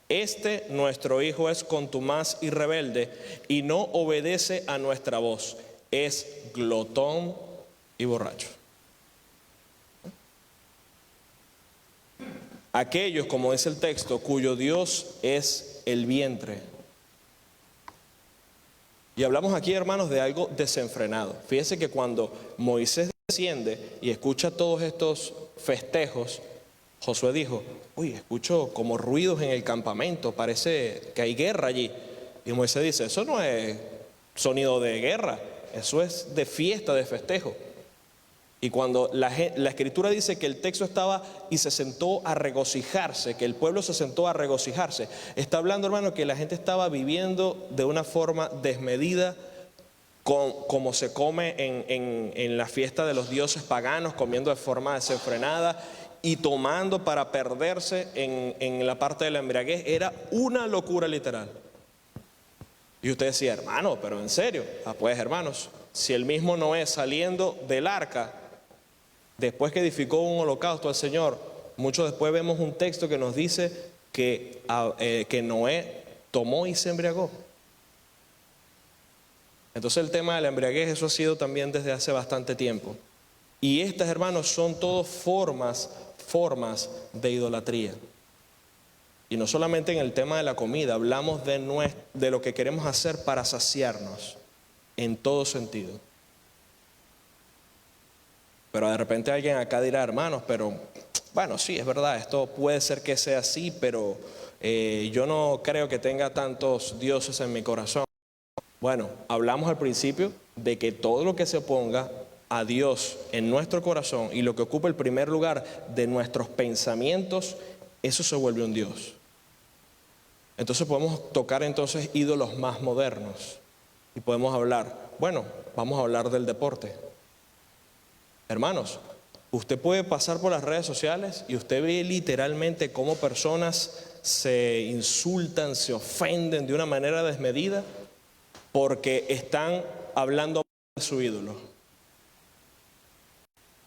este nuestro hijo es contumaz y rebelde y no obedece a nuestra voz. Es glotón y borracho. Aquellos, como dice el texto, cuyo Dios es el vientre. Y hablamos aquí, hermanos, de algo desenfrenado. Fíjense que cuando Moisés desciende y escucha todos estos festejos, Josué dijo, uy, escucho como ruidos en el campamento, parece que hay guerra allí. Y Moisés dice, eso no es sonido de guerra, eso es de fiesta, de festejo. Y cuando la Escritura dice que el texto estaba y se sentó a regocijarse, que el pueblo se sentó a regocijarse, está hablando, hermano, que la gente estaba viviendo de una forma desmedida, como se come en la fiesta de los dioses paganos, comiendo de forma desenfrenada y tomando para perderse en la parte de la embriaguez. Era una locura literal. Y usted decía, hermano, pero en serio. Pues hermanos, si el mismo Noé saliendo del arca, después que edificó un holocausto al Señor, mucho después vemos un texto que nos dice que Noé tomó y se embriagó. Entonces el tema de la embriaguez, eso ha sido también desde hace bastante tiempo. Y estas, hermanos, son todas formas de idolatría. Y no solamente en el tema de la comida, hablamos de lo que queremos hacer para saciarnos, en todo sentido. Pero de repente alguien acá dirá, hermanos, pero bueno, sí, es verdad, esto puede ser que sea así, pero yo no creo que tenga tantos dioses en mi corazón. Bueno, hablamos al principio de que todo lo que se oponga a Dios en nuestro corazón y lo que ocupa el primer lugar de nuestros pensamientos, eso se vuelve un Dios. Entonces podemos tocar entonces ídolos más modernos y podemos hablar, bueno, vamos a hablar del deporte. Hermanos, usted puede pasar por las redes sociales y usted ve literalmente cómo personas se insultan, se ofenden de una manera desmedida porque están hablando de su ídolo.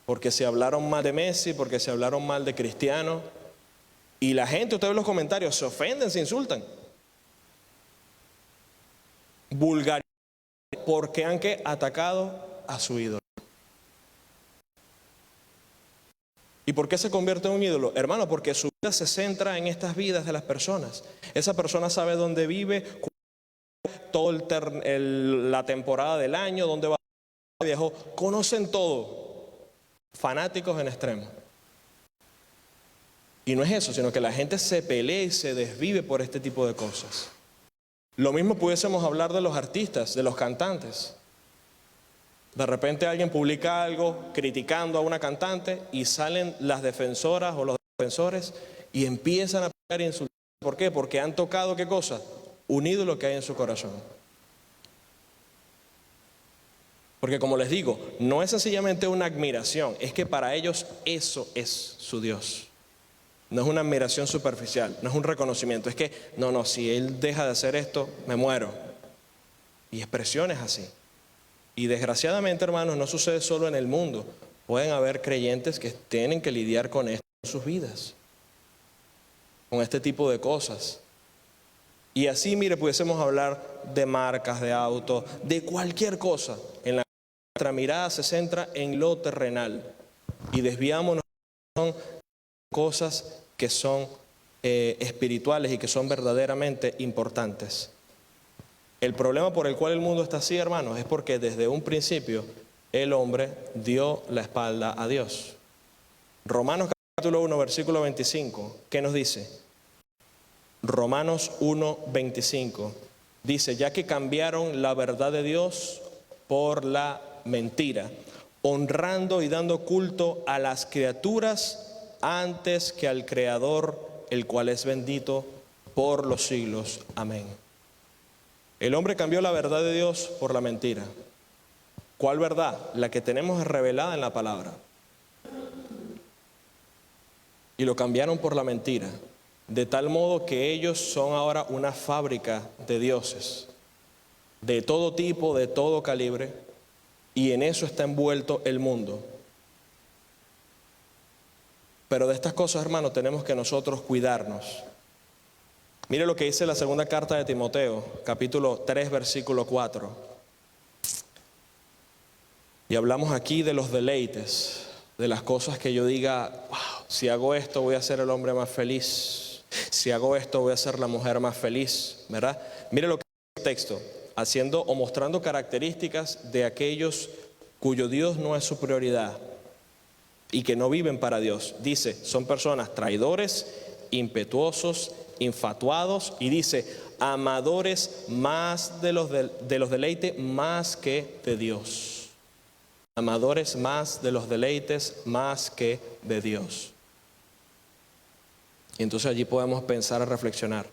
Porque se hablaron mal de Messi, porque se hablaron mal de Cristiano. Y la gente, usted ve los comentarios, se ofenden, se insultan. Vulgaridad, porque han atacado a su ídolo. ¿Y por qué se convierte en un ídolo? Hermano, porque su vida se centra en estas vidas de las personas. Esa persona sabe dónde vive, toda la temporada del año, dónde va, viajó, conocen todo. Fanáticos en extremo. Y no es eso, sino que la gente se pelea y se desvive por este tipo de cosas. Lo mismo pudiésemos hablar de los artistas, de los cantantes. De repente alguien publica algo criticando a una cantante y salen las defensoras o los defensores y empiezan a pegar e insultar. ¿Por qué? Porque han tocado, ¿qué cosa? Un ídolo que hay en su corazón. Porque como les digo, no es sencillamente una admiración, es que para ellos eso es su Dios. No es una admiración superficial, no es un reconocimiento, es que, no, si él deja de hacer esto, me muero. Y expresiones así. Y desgraciadamente, hermanos, no sucede solo en el mundo. Pueden haber creyentes que tienen que lidiar con esto en sus vidas, con este tipo de cosas. Y así, mire, pudiésemos hablar de marcas, de autos, de cualquier cosa en la nuestra mirada se centra en lo terrenal y desviamos son cosas que son espirituales y que son verdaderamente importantes. El problema por el cual el mundo está así, hermanos, es porque desde un principio el hombre dio la espalda a Dios. Romanos capítulo 1, versículo 25, ¿qué nos dice? Romanos 1, 25, dice, ya que cambiaron la verdad de Dios por la mentira, honrando y dando culto a las criaturas antes que al Creador, el cual es bendito por los siglos. Amén. El hombre cambió la verdad de Dios por la mentira. ¿Cuál verdad? La que tenemos revelada en la palabra. Y lo cambiaron por la mentira, de tal modo que ellos son ahora una fábrica de dioses, de todo tipo, de todo calibre, y en eso está envuelto el mundo. Pero de estas cosas, hermanos, tenemos que nosotros cuidarnos. Mire lo que dice la segunda carta de Timoteo, capítulo 3, versículo 4. Y hablamos aquí de los deleites, de las cosas que yo diga, wow, si hago esto voy a ser el hombre más feliz, si hago esto voy a ser la mujer más feliz, ¿verdad? Mire lo que dice el texto, haciendo o mostrando características de aquellos cuyo Dios no es su prioridad y que no viven para Dios. Dice, son personas traidores, impetuosos, infatuados, y dice, amadores más de los deleites más que de Dios. amadores más de los deleites más que de Dios. Y entonces allí podemos pensar a reflexionar.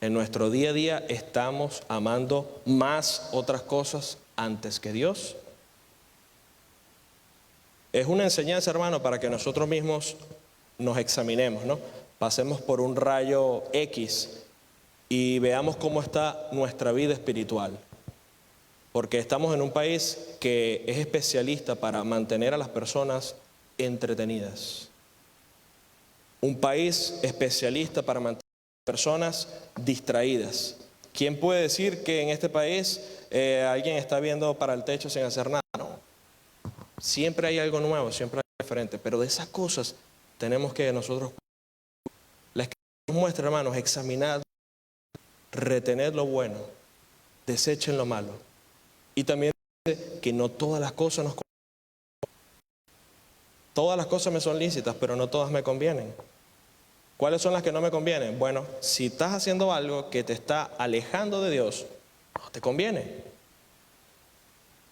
En nuestro día a día estamos amando más otras cosas antes que Dios. Es una enseñanza, hermano, para que nosotros mismos nos examinemos, ¿no? Pasemos por un rayo X y veamos cómo está nuestra vida espiritual. Porque estamos en un país que es especialista para mantener a las personas entretenidas. Un país especialista para mantener a las personas distraídas. ¿Quién puede decir que en este país alguien está viendo para el techo sin hacer nada? No. Siempre hay algo nuevo, siempre hay algo diferente. Pero de esas cosas tenemos que nosotros, la Escritura nos muestra, hermanos, examinar, retener lo bueno, desechen lo malo. Y también dice que no todas las cosas nos convienen. Todas las cosas me son lícitas, pero no todas me convienen. ¿Cuáles son las que no me convienen? Bueno, si estás haciendo algo que te está alejando de Dios, no te conviene.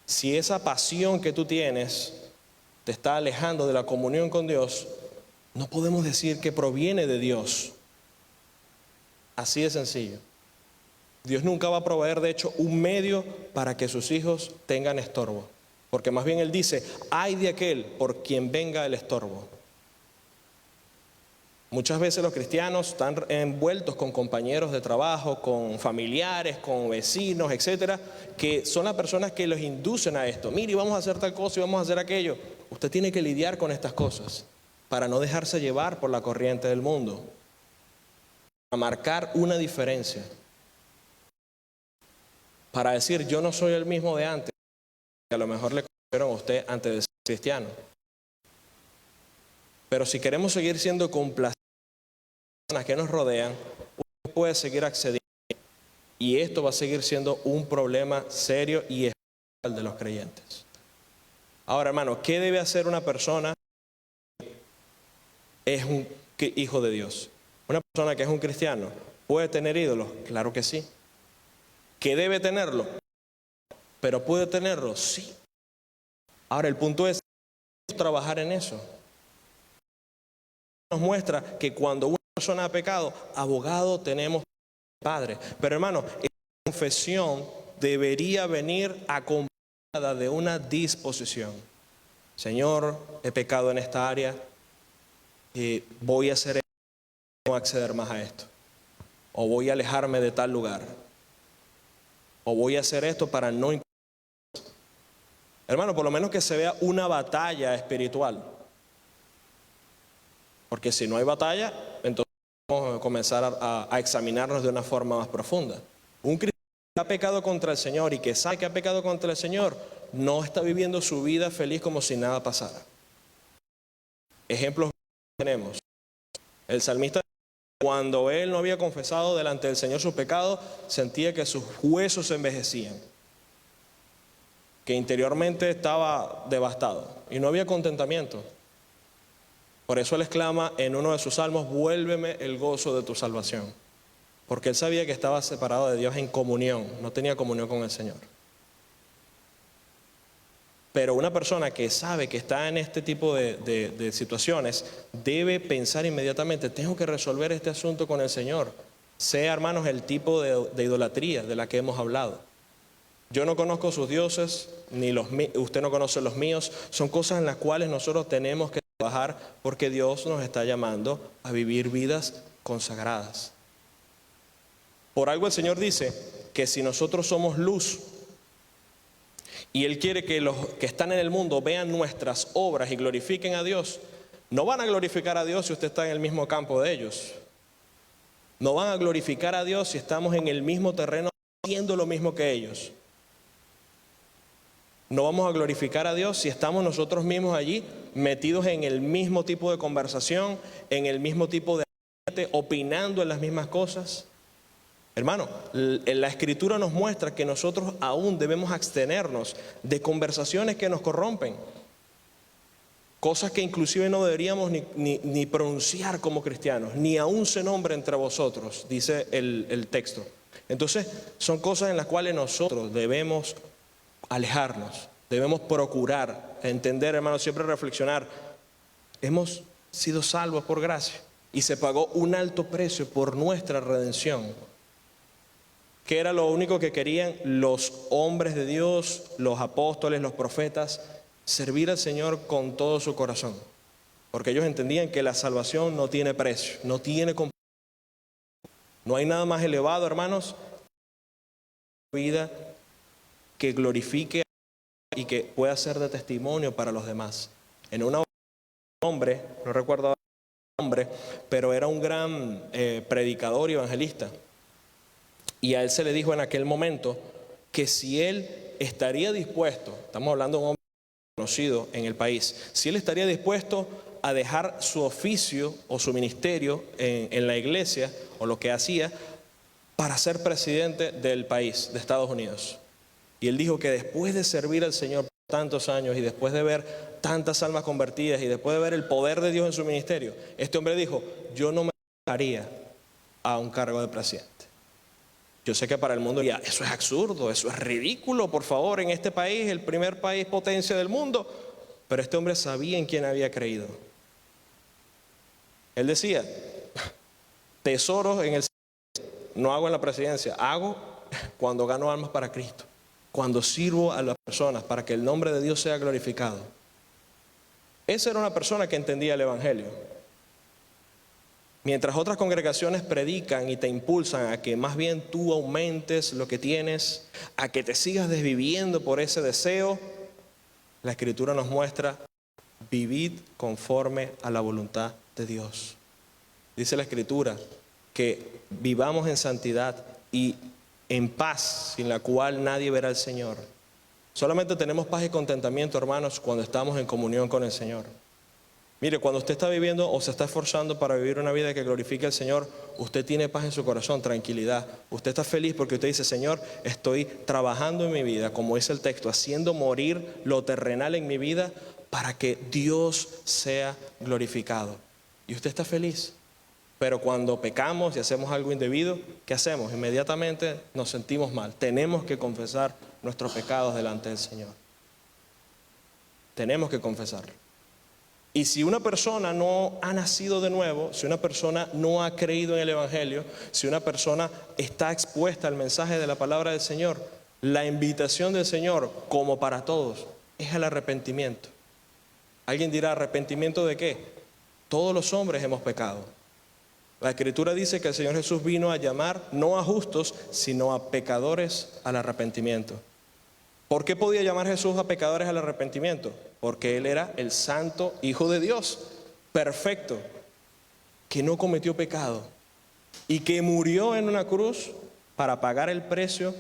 Si esa pasión que tú tienes te está alejando de la comunión con Dios, no podemos decir que proviene de Dios. Así de sencillo. Dios nunca va a proveer, de hecho, un medio para que sus hijos tengan estorbo. Porque más bien Él dice, ay de aquel por quien venga el estorbo. Muchas veces los cristianos están envueltos con compañeros de trabajo, con familiares, con vecinos, etcétera, que son las personas que los inducen a esto. Mire, vamos a hacer tal cosa y vamos a hacer aquello. Usted tiene que lidiar con estas cosas para no dejarse llevar por la corriente del mundo, para marcar una diferencia. Para decir, yo no soy el mismo de antes, que a lo mejor le conocieron a usted antes de ser cristiano. Pero si queremos seguir siendo complacientes con las personas que nos rodean, usted puede seguir accediendo. Y esto va a seguir siendo un problema serio y especial de los creyentes. Ahora, hermano, ¿qué debe hacer una persona que es un hijo de Dios? Una persona que es un cristiano, ¿puede tener ídolos? Claro que sí. ¿Que debe tenerlo? ¿Pero puede tenerlo? Sí. Ahora el punto es trabajar en eso. Nos muestra que cuando una persona ha pecado, abogado tenemos Padre. Pero hermano, esa confesión debería venir acompañada de una disposición. Señor, he pecado en esta área y voy a hacer esto, no acceder más a esto. O voy a alejarme de tal lugar. O voy a hacer esto para no... Hermano, por lo menos que se vea una batalla espiritual. Porque si no hay batalla, entonces vamos a comenzar a examinarnos de una forma más profunda. Un cristiano que ha pecado contra el Señor y que sabe que ha pecado contra el Señor, no está viviendo su vida feliz como si nada pasara. Ejemplos tenemos. El salmista, cuando él no había confesado delante del Señor sus pecados, sentía que sus huesos se envejecían, que interiormente estaba devastado y no había contentamiento. Por eso él exclama en uno de sus salmos, vuélveme el gozo de tu salvación. Porque él sabía que estaba separado de Dios en comunión, no tenía comunión con el Señor. Pero una persona que sabe que está en este tipo de situaciones debe pensar inmediatamente, tengo que resolver este asunto con el Señor. Sea, hermanos, el tipo de idolatría de la que hemos hablado. Yo no conozco sus dioses, ni usted no conoce los míos. Son cosas en las cuales nosotros tenemos que trabajar porque Dios nos está llamando a vivir vidas consagradas. Por algo el Señor dice que si nosotros somos luz y Él quiere que los que están en el mundo vean nuestras obras y glorifiquen a Dios, no van a glorificar a Dios si usted está en el mismo campo de ellos. No van a glorificar a Dios si estamos en el mismo terreno haciendo lo mismo que ellos. No vamos a glorificar a Dios si estamos nosotros mismos allí metidos en el mismo tipo de conversación, en el mismo tipo de ambiente, opinando en las mismas cosas. Hermano, la Escritura nos muestra que nosotros aún debemos abstenernos de conversaciones que nos corrompen. Cosas que inclusive no deberíamos ni pronunciar como cristianos, ni aún se nombre entre vosotros, dice el texto. Entonces, son cosas en las cuales nosotros debemos alejarnos. Debemos procurar, entender, hermanos, siempre reflexionar. Hemos sido salvos por gracia y se pagó un alto precio por nuestra redención. ¿Qué era lo único que querían los hombres de Dios, los apóstoles, los profetas? Servir al Señor con todo su corazón. Porque ellos entendían que la salvación no tiene precio, no tiene comparación. No hay nada más elevado, hermanos, vida que glorifique y que pueda ser de testimonio para los demás. En una hombre, no recuerdo el nombre, pero era un gran predicador y evangelista. Y a él se le dijo en aquel momento que si él estaría dispuesto, estamos hablando de un hombre conocido en el país, si él estaría dispuesto a dejar su oficio o su ministerio en la iglesia o lo que hacía para ser presidente del país, de Estados Unidos. Y él dijo que después de servir al Señor por tantos años y después de ver tantas almas convertidas y después de ver el poder de Dios en su ministerio, este hombre dijo, yo no me daría a un cargo de presidente. Yo sé que para el mundo ya eso es absurdo, eso es ridículo, por favor, en este país, el primer país potencia del mundo. Pero este hombre sabía en quién había creído. Él decía, tesoros en el cielo no hago en la presidencia, hago cuando gano almas para Cristo, cuando sirvo a las personas para que el nombre de Dios sea glorificado. Esa era una persona que entendía el Evangelio. Mientras otras congregaciones predican y te impulsan a que más bien tú aumentes lo que tienes, a que te sigas desviviendo por ese deseo, la Escritura nos muestra, vivid conforme a la voluntad de Dios. Dice la Escritura que vivamos en santidad y en paz, sin la cual nadie verá al Señor. Solamente tenemos paz y contentamiento, hermanos, cuando estamos en comunión con el Señor. Mire, cuando usted está viviendo o se está esforzando para vivir una vida que glorifique al Señor, usted tiene paz en su corazón, tranquilidad. Usted está feliz porque usted dice, Señor, estoy trabajando en mi vida, como dice el texto, haciendo morir lo terrenal en mi vida para que Dios sea glorificado. Y usted está feliz. Pero cuando pecamos y hacemos algo indebido, ¿qué hacemos? Inmediatamente nos sentimos mal. Tenemos que confesar nuestros pecados delante del Señor. Tenemos que confesarlo. Y si una persona no ha nacido de nuevo, si una persona no ha creído en el Evangelio, si una persona está expuesta al mensaje de la palabra del Señor, la invitación del Señor, como para todos, es al arrepentimiento. Alguien dirá, ¿arrepentimiento de qué? Todos los hombres hemos pecado. La Escritura dice que el Señor Jesús vino a llamar no a justos, sino a pecadores al arrepentimiento. ¿Por qué podía llamar Jesús a pecadores al arrepentimiento? Porque Él era el santo Hijo de Dios, perfecto, que no cometió pecado y que murió en una cruz para pagar el precio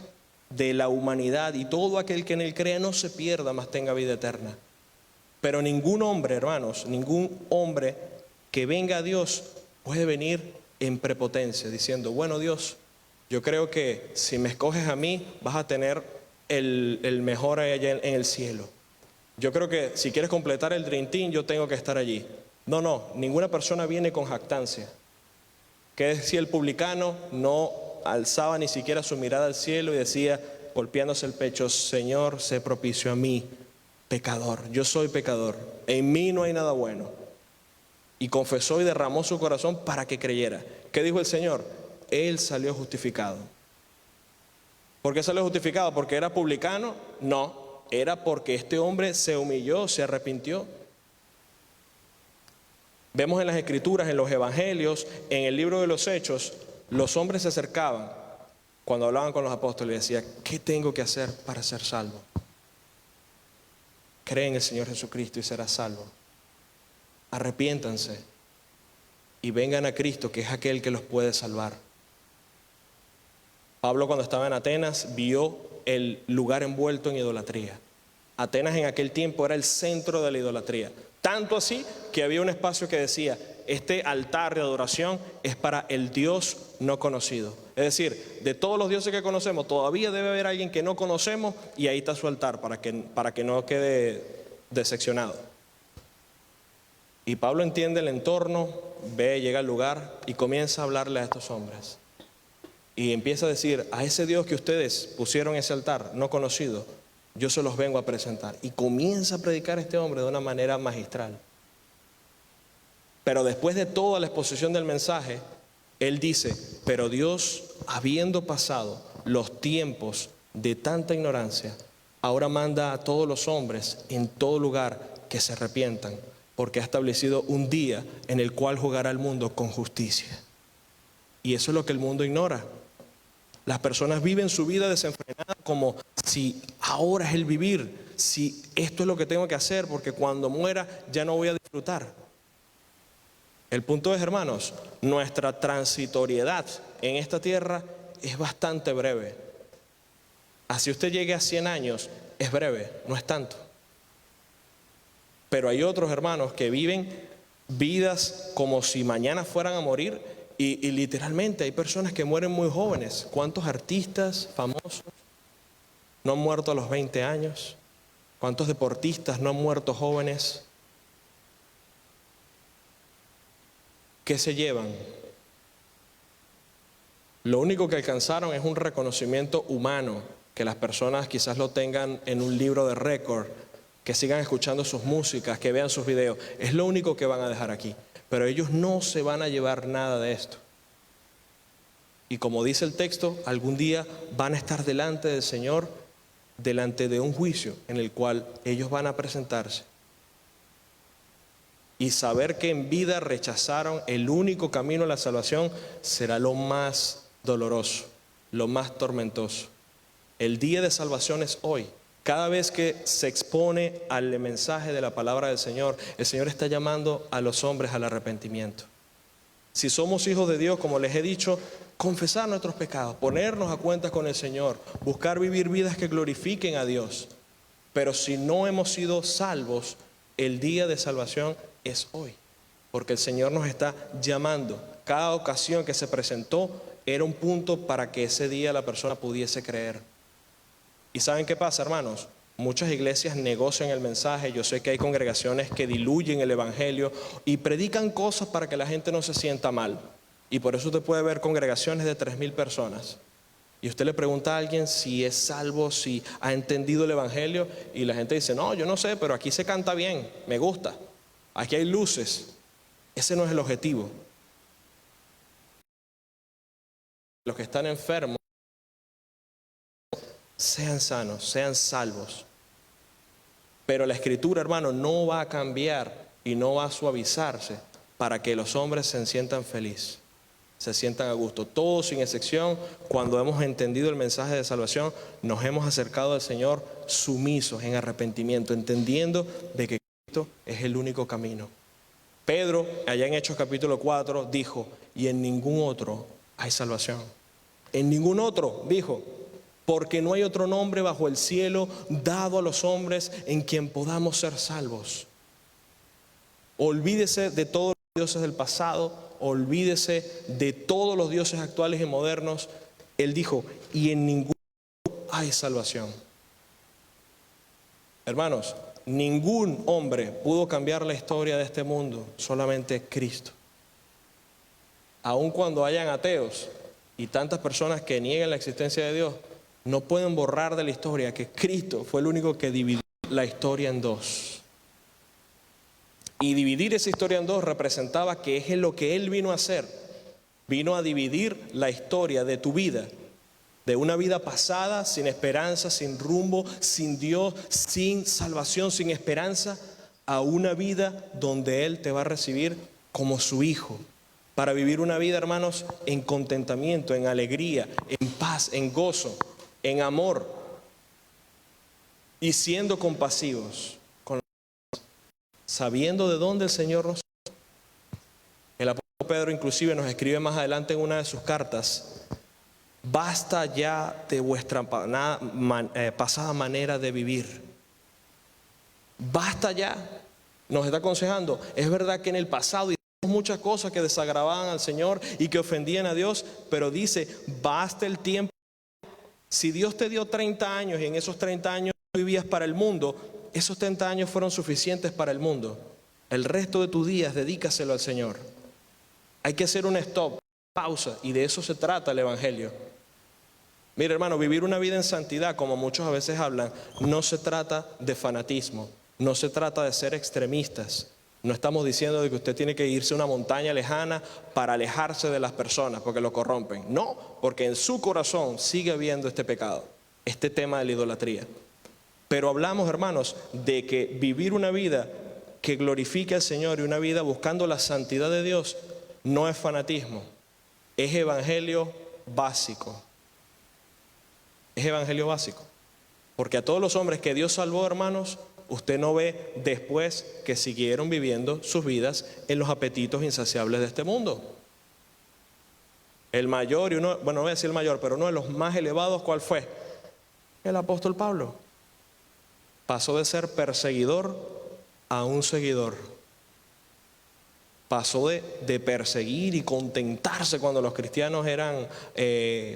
de la humanidad, y todo aquel que en Él cree no se pierda, mas tenga vida eterna. Pero ningún hombre, hermanos, ningún hombre que venga a Dios puede venir en prepotencia diciendo, bueno, Dios, yo creo que si me escoges a mí vas a tener el mejor allá en el cielo. Yo creo que si quieres completar el Dream Team, yo tengo que estar allí. No, ninguna persona viene con jactancia. ¿Qué decía el publicano? No alzaba ni siquiera su mirada al cielo y decía, golpeándose el pecho, Señor, sé propicio a mí, pecador. Yo soy pecador, en mí no hay nada bueno. Y confesó y derramó su corazón para que creyera. ¿Qué dijo el Señor? Él salió justificado. ¿Por qué salió justificado? ¿Porque era publicano? No. Era porque este hombre se humilló, se arrepintió. Vemos en las Escrituras, en los Evangelios, en el libro de los Hechos, los hombres se acercaban cuando hablaban con los apóstoles y decían, ¿qué tengo que hacer para ser salvo? Cree en el Señor Jesucristo y serás salvo. Arrepiéntanse y vengan a Cristo, que es aquel que los puede salvar. Pablo, cuando estaba en Atenas, vio el lugar envuelto en idolatría. Atenas en aquel tiempo era el centro de la idolatría. Tanto así que había un espacio que decía, este altar de adoración es para el Dios no conocido. Es decir, de todos los dioses que conocemos, todavía debe haber alguien que no conocemos y ahí está su altar para que no quede decepcionado. Y Pablo entiende el entorno, llega al lugar y comienza a hablarle a estos hombres. Y empieza a decir, a ese Dios que ustedes pusieron ese altar no conocido, yo se los vengo a presentar. Y comienza a predicar este hombre de una manera magistral. Pero después de toda la exposición del mensaje, él dice, pero Dios, habiendo pasado los tiempos de tanta ignorancia, ahora manda a todos los hombres en todo lugar que se arrepientan, porque ha establecido un día en el cual juzgará al mundo con justicia. Y eso es lo que el mundo ignora. Las personas viven su vida desenfrenada como si ahora es el vivir, si esto es lo que tengo que hacer, porque cuando muera ya no voy a disfrutar. El punto es, hermanos, nuestra transitoriedad en esta tierra es bastante breve. Así usted llegue a 100 años, es breve, no es tanto. Pero hay otros hermanos que viven vidas como si mañana fueran a morir y literalmente hay personas que mueren muy jóvenes. ¿Cuántos artistas famosos no han muerto a los 20 años? ¿Cuántos deportistas no han muerto jóvenes? ¿Qué se llevan? Lo único que alcanzaron es un reconocimiento humano, que las personas quizás lo tengan en un libro de récord, que sigan escuchando sus músicas, que vean sus videos. Es lo único que van a dejar aquí. Pero ellos no se van a llevar nada de esto. Y como dice el texto, algún día van a estar delante del Señor, delante de un juicio en el cual ellos van a presentarse. Y saber que en vida rechazaron el único camino a la salvación será lo más doloroso, lo más tormentoso. El día de salvación es hoy. Cada vez que se expone al mensaje de la palabra del Señor, el Señor está llamando a los hombres al arrepentimiento. Si somos hijos de Dios, como les he dicho, confesar nuestros pecados, ponernos a cuentas con el Señor, buscar vivir vidas que glorifiquen a Dios. Pero si no hemos sido salvos, el día de salvación es hoy, porque el Señor nos está llamando. Cada ocasión que se presentó era un punto para que ese día la persona pudiese creer. ¿Y saben qué pasa, hermanos? Muchas iglesias negocian el mensaje. Yo sé que hay congregaciones que diluyen el evangelio y predican cosas para que la gente no se sienta mal. Y por eso usted puede ver congregaciones de 3,000 personas. Y usted le pregunta a alguien si es salvo, si ha entendido el evangelio, y la gente dice, no, yo no sé, pero aquí se canta bien, me gusta. Aquí hay luces. Ese no es el objetivo. Los que están enfermos sean sanos, sean salvos. Pero la Escritura, hermano, no va a cambiar y no va a suavizarse para que los hombres se sientan felices, se sientan a gusto. Todos sin excepción, cuando hemos entendido el mensaje de salvación, nos hemos acercado al Señor sumisos en arrepentimiento, entendiendo de que Cristo es el único camino. Pedro, allá en Hechos capítulo 4, dijo, y en ningún otro hay salvación. En ningún otro, dijo, porque no hay otro nombre bajo el cielo dado a los hombres en quien podamos ser salvos. Olvídese de todos los dioses del pasado, olvídese de todos los dioses actuales y modernos. Él dijo, y en ningún otro hay salvación. Hermanos, ningún hombre pudo cambiar la historia de este mundo, solamente Cristo. Aun cuando hayan ateos y tantas personas que niegan la existencia de Dios, no pueden borrar de la historia que Cristo fue el único que dividió la historia en dos. Y dividir esa historia en dos representaba que es lo que Él vino a hacer. Vino a dividir la historia de tu vida, de una vida pasada sin esperanza, sin rumbo, sin Dios, sin salvación, sin esperanza, a una vida donde Él te va a recibir como su hijo. Para vivir una vida, hermanos, en contentamiento, en alegría, en paz, en gozo, en amor y siendo compasivos, sabiendo de dónde el Señor nos... El apóstol Pedro inclusive nos escribe más adelante en una de sus cartas, basta ya de vuestra pasada manera de vivir. Basta ya, nos está aconsejando. Es verdad que en el pasado hicimos muchas cosas que desagradaban al Señor y que ofendían a Dios, pero dice, basta el tiempo. Si Dios te dio 30 años y en esos 30 años vivías para el mundo, esos 30 años fueron suficientes para el mundo. El resto de tus días dedícaselo al Señor. Hay que hacer un stop, pausa, y de eso se trata el evangelio. Mire, hermano, vivir una vida en santidad, como muchos a veces hablan, no se trata de fanatismo, no se trata de ser extremistas. No estamos diciendo de que usted tiene que irse a una montaña lejana para alejarse de las personas porque lo corrompen. No, porque en su corazón sigue habiendo este pecado, este tema de la idolatría. Pero hablamos, hermanos, de que vivir una vida que glorifique al Señor y una vida buscando la santidad de Dios no es fanatismo, es evangelio básico. Es evangelio básico. Porque a todos los hombres que Dios salvó, hermanos, usted no ve después que siguieron viviendo sus vidas en los apetitos insaciables de este mundo. El mayor, bueno, no voy a decir el mayor, pero uno de los más elevados, ¿cuál fue? El apóstol Pablo. Pasó de ser perseguidor a un seguidor. Pasó de perseguir y contentarse cuando los cristianos eran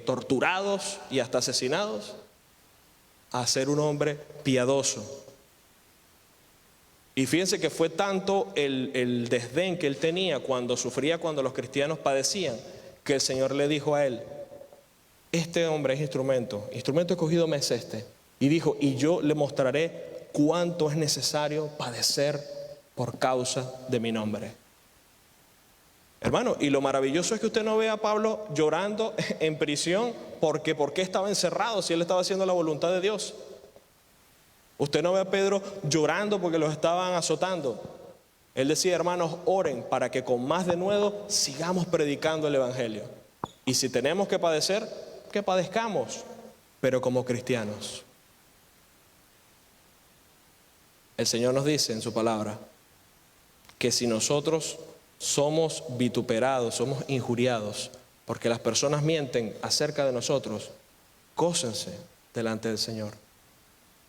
torturados y hasta asesinados, a ser un hombre piadoso. Y fíjense que fue tanto el desdén que él tenía cuando sufría, cuando los cristianos padecían, que el Señor le dijo a él: este hombre es instrumento escogido me es este. Y dijo: y yo le mostraré cuánto es necesario padecer por causa de mi nombre. Hermano, y lo maravilloso es que usted no ve a Pablo llorando en prisión ¿por qué estaba encerrado si él estaba haciendo la voluntad de Dios? Usted no ve a Pedro llorando porque los estaban azotando. Él decía: hermanos, oren para que con más denuedo sigamos predicando el evangelio. Y si tenemos que padecer, que padezcamos, pero como cristianos. El Señor nos dice en su palabra que si nosotros somos vituperados, somos injuriados, porque las personas mienten acerca de nosotros, gócense delante del Señor.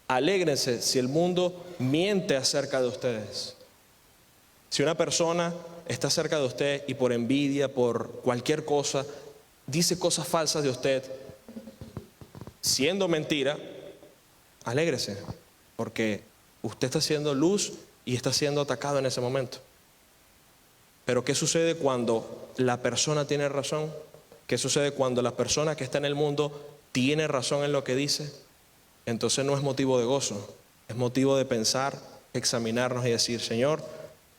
Alégrense si el mundo miente acerca de ustedes. Si una persona está cerca de usted y por envidia, por cualquier cosa, dice cosas falsas de usted, siendo mentira, alégrese, porque usted está siendo luz y está siendo atacado en ese momento. Pero ¿qué sucede cuando la persona tiene razón? ¿Qué sucede cuando la persona que está en el mundo tiene razón en lo que dice? Entonces no es motivo de gozo, es motivo de pensar, examinarnos y decir: Señor,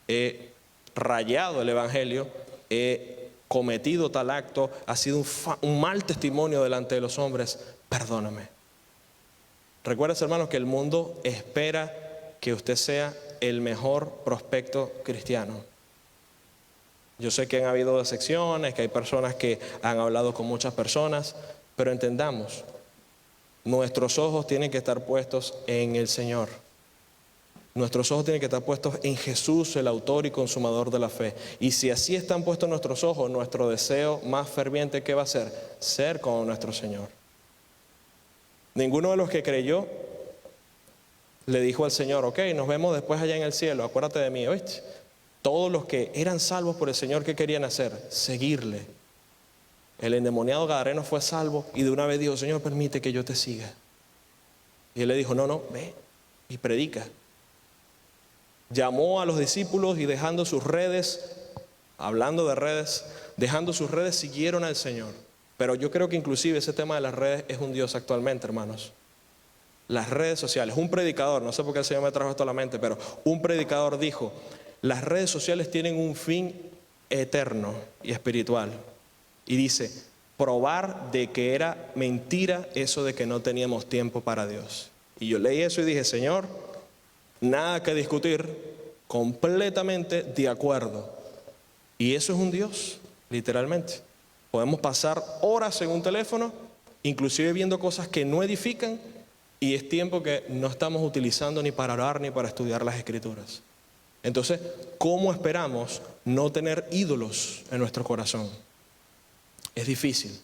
he rayado el evangelio, he cometido tal acto, ha sido un mal testimonio delante de los hombres, perdóname. Recuerda, hermanos, que el mundo espera que usted sea el mejor prospecto cristiano. Yo sé que han habido decepciones, que hay personas que han hablado con muchas personas, pero entendamos, nuestros ojos tienen que estar puestos en el Señor. Nuestros ojos tienen que estar puestos en Jesús, el autor y consumador de la fe. Y si así están puestos nuestros ojos, nuestro deseo más ferviente, ¿qué va a ser? Ser como nuestro Señor. Ninguno de los que creyó le dijo al Señor: ok, nos vemos después allá en el cielo, acuérdate de mí, ¿oíste? Todos los que eran salvos por el Señor, ¿qué querían hacer? Seguirle. El endemoniado gadareno fue salvo y de una vez dijo: Señor, permite que yo te siga. Y él le dijo: no, ve y predica. Llamó a los discípulos y dejando sus redes, hablando de redes, dejando sus redes, siguieron al Señor. Pero yo creo que inclusive ese tema de las redes es un Dios actualmente, hermanos. Las redes sociales. Un predicador, no sé por qué el Señor me trajo esto a la mente, pero un predicador dijo: las redes sociales tienen un fin eterno y espiritual. Y dice: probar de que era mentira eso de que no teníamos tiempo para Dios. Y yo leí eso y dije: Señor, nada que discutir, completamente de acuerdo. Y eso es un Dios, literalmente. Podemos pasar horas en un teléfono, inclusive viendo cosas que no edifican, y es tiempo que no estamos utilizando ni para orar ni para estudiar las Escrituras. Entonces, ¿cómo esperamos no tener ídolos en nuestro corazón? Es difícil,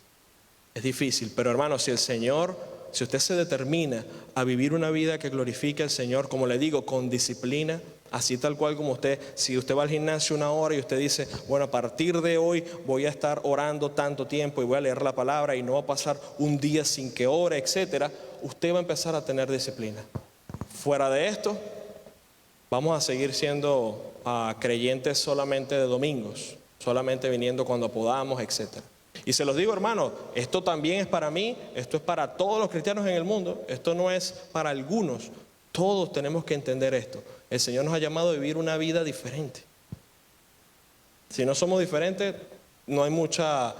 pero hermanos, si usted se determina a vivir una vida que glorifique al Señor, como le digo, con disciplina, así tal cual como si usted va al gimnasio 1 hora y usted dice: bueno, a partir de hoy voy a estar orando tanto tiempo y voy a leer la palabra y no va a pasar un día sin que ore, etcétera, usted va a empezar a tener disciplina. Fuera de esto, vamos a seguir siendo creyentes solamente de domingos, solamente viniendo cuando podamos, etcétera. Y se los digo, hermano, esto también es para mí, esto es para todos los cristianos en el mundo, esto no es para algunos. Todos tenemos que entender esto. El Señor nos ha llamado a vivir una vida diferente. Si no somos diferentes, no hay mucha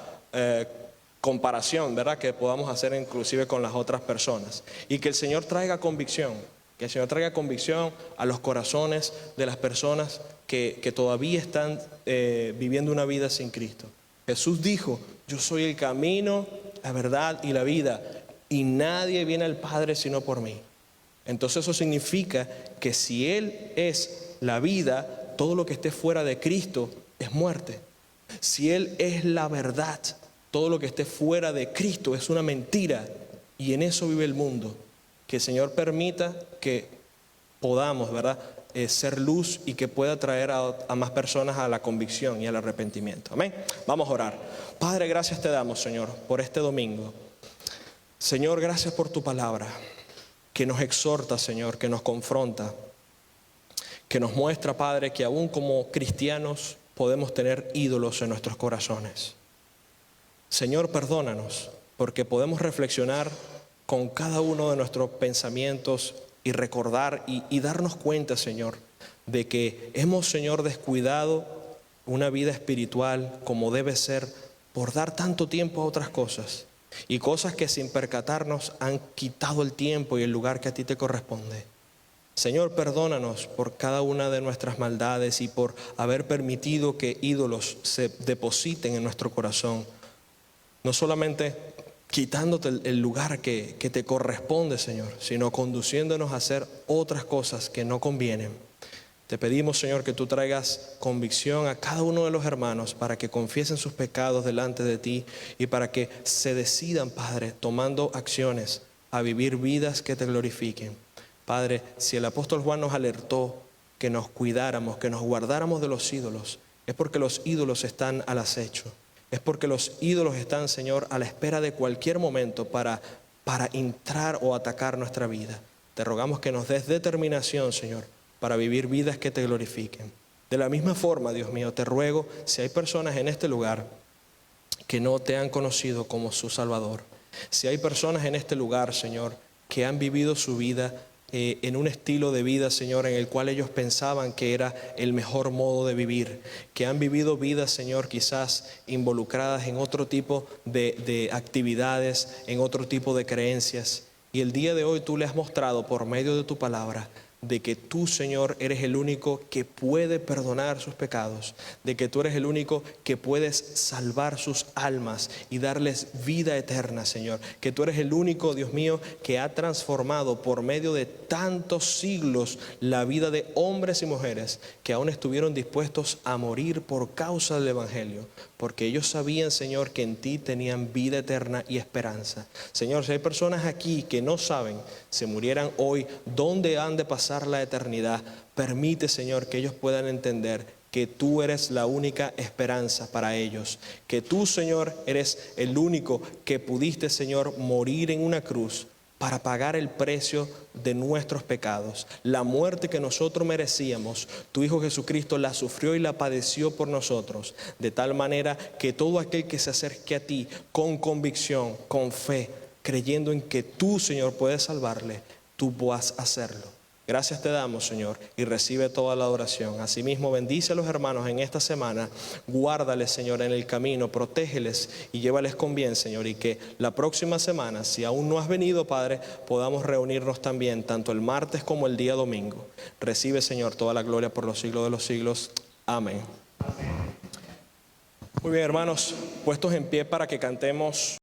comparación, ¿verdad?, que podamos hacer inclusive con las otras personas. Y que el Señor traiga convicción, que el Señor traiga convicción a los corazones de las personas que todavía están viviendo una vida sin Cristo. Jesús dijo: yo soy el camino, la verdad y la vida, y nadie viene al Padre sino por mí. Entonces eso significa que si Él es la vida, todo lo que esté fuera de Cristo es muerte. Si Él es la verdad, todo lo que esté fuera de Cristo es una mentira, y en eso vive el mundo. Que el Señor permita que podamos, ¿verdad?, ser luz y que pueda traer a más personas a la convicción y al arrepentimiento. Amén. Vamos a orar. Padre, gracias te damos, Señor, por este domingo. Señor, gracias por tu palabra, que nos exhorta, Señor, que nos confronta, que nos muestra, Padre, que aún como cristianos podemos tener ídolos en nuestros corazones. Señor, perdónanos, porque podemos reflexionar con cada uno de nuestros pensamientos y recordar y darnos cuenta, Señor, de que hemos, Señor, descuidado una vida espiritual como debe ser por dar tanto tiempo a otras cosas, y cosas que sin percatarnos han quitado el tiempo y el lugar que a ti te corresponde. Señor, perdónanos por cada una de nuestras maldades y por haber permitido que ídolos se depositen en nuestro corazón, no solamente quitándote el lugar que te corresponde, Señor, sino conduciéndonos a hacer otras cosas que no convienen. Te pedimos, Señor, que tú traigas convicción a cada uno de los hermanos para que confiesen sus pecados delante de ti y para que se decidan, Padre, tomando acciones a vivir vidas que te glorifiquen. Padre, si el apóstol Juan nos alertó que nos cuidáramos, que nos guardáramos de los ídolos, es porque los ídolos están al acecho. Es porque los ídolos están, Señor, a la espera de cualquier momento para entrar o atacar nuestra vida. Te rogamos que nos des determinación, Señor, para vivir vidas que te glorifiquen. De la misma forma, Dios mío, te ruego, si hay personas en este lugar que no te han conocido como su Salvador, si hay personas en este lugar, Señor, que han vivido su vida en un estilo de vida, Señor, en el cual ellos pensaban que era el mejor modo de vivir, que han vivido vidas, Señor, quizás involucradas en otro tipo de actividades, en otro tipo de creencias, y el día de hoy tú le has mostrado por medio de tu palabra de que tú, Señor, eres el único que puede perdonar sus pecados, de que tú eres el único que puedes salvar sus almas y darles vida eterna, Señor, que tú eres el único, Dios mío, que ha transformado por medio de tantos siglos la vida de hombres y mujeres que aún estuvieron dispuestos a morir por causa del Evangelio, porque ellos sabían, Señor, que en ti tenían vida eterna y esperanza. Señor, si hay personas aquí que no saben, se murieran hoy, ¿dónde han de pasar la eternidad? Permite, Señor, que ellos puedan entender que tú eres la única esperanza para ellos, que tú, Señor, eres el único que pudiste, Señor, morir en una cruz para pagar el precio de nuestros pecados. La muerte que nosotros merecíamos, tu Hijo Jesucristo la sufrió y la padeció por nosotros, de tal manera que todo aquel que se acerque a ti con convicción, con fe, creyendo en que tú, Señor, puedes salvarle, tú vas a hacerlo. Gracias te damos, Señor, y recibe toda la adoración. Asimismo, bendice a los hermanos en esta semana, guárdales, Señor, en el camino, protégeles y llévales con bien, Señor, y que la próxima semana, si aún no has venido, Padre, podamos reunirnos también, tanto el martes como el día domingo. Recibe, Señor, toda la gloria por los siglos de los siglos. Amén. Muy bien, hermanos, puestos en pie para que cantemos.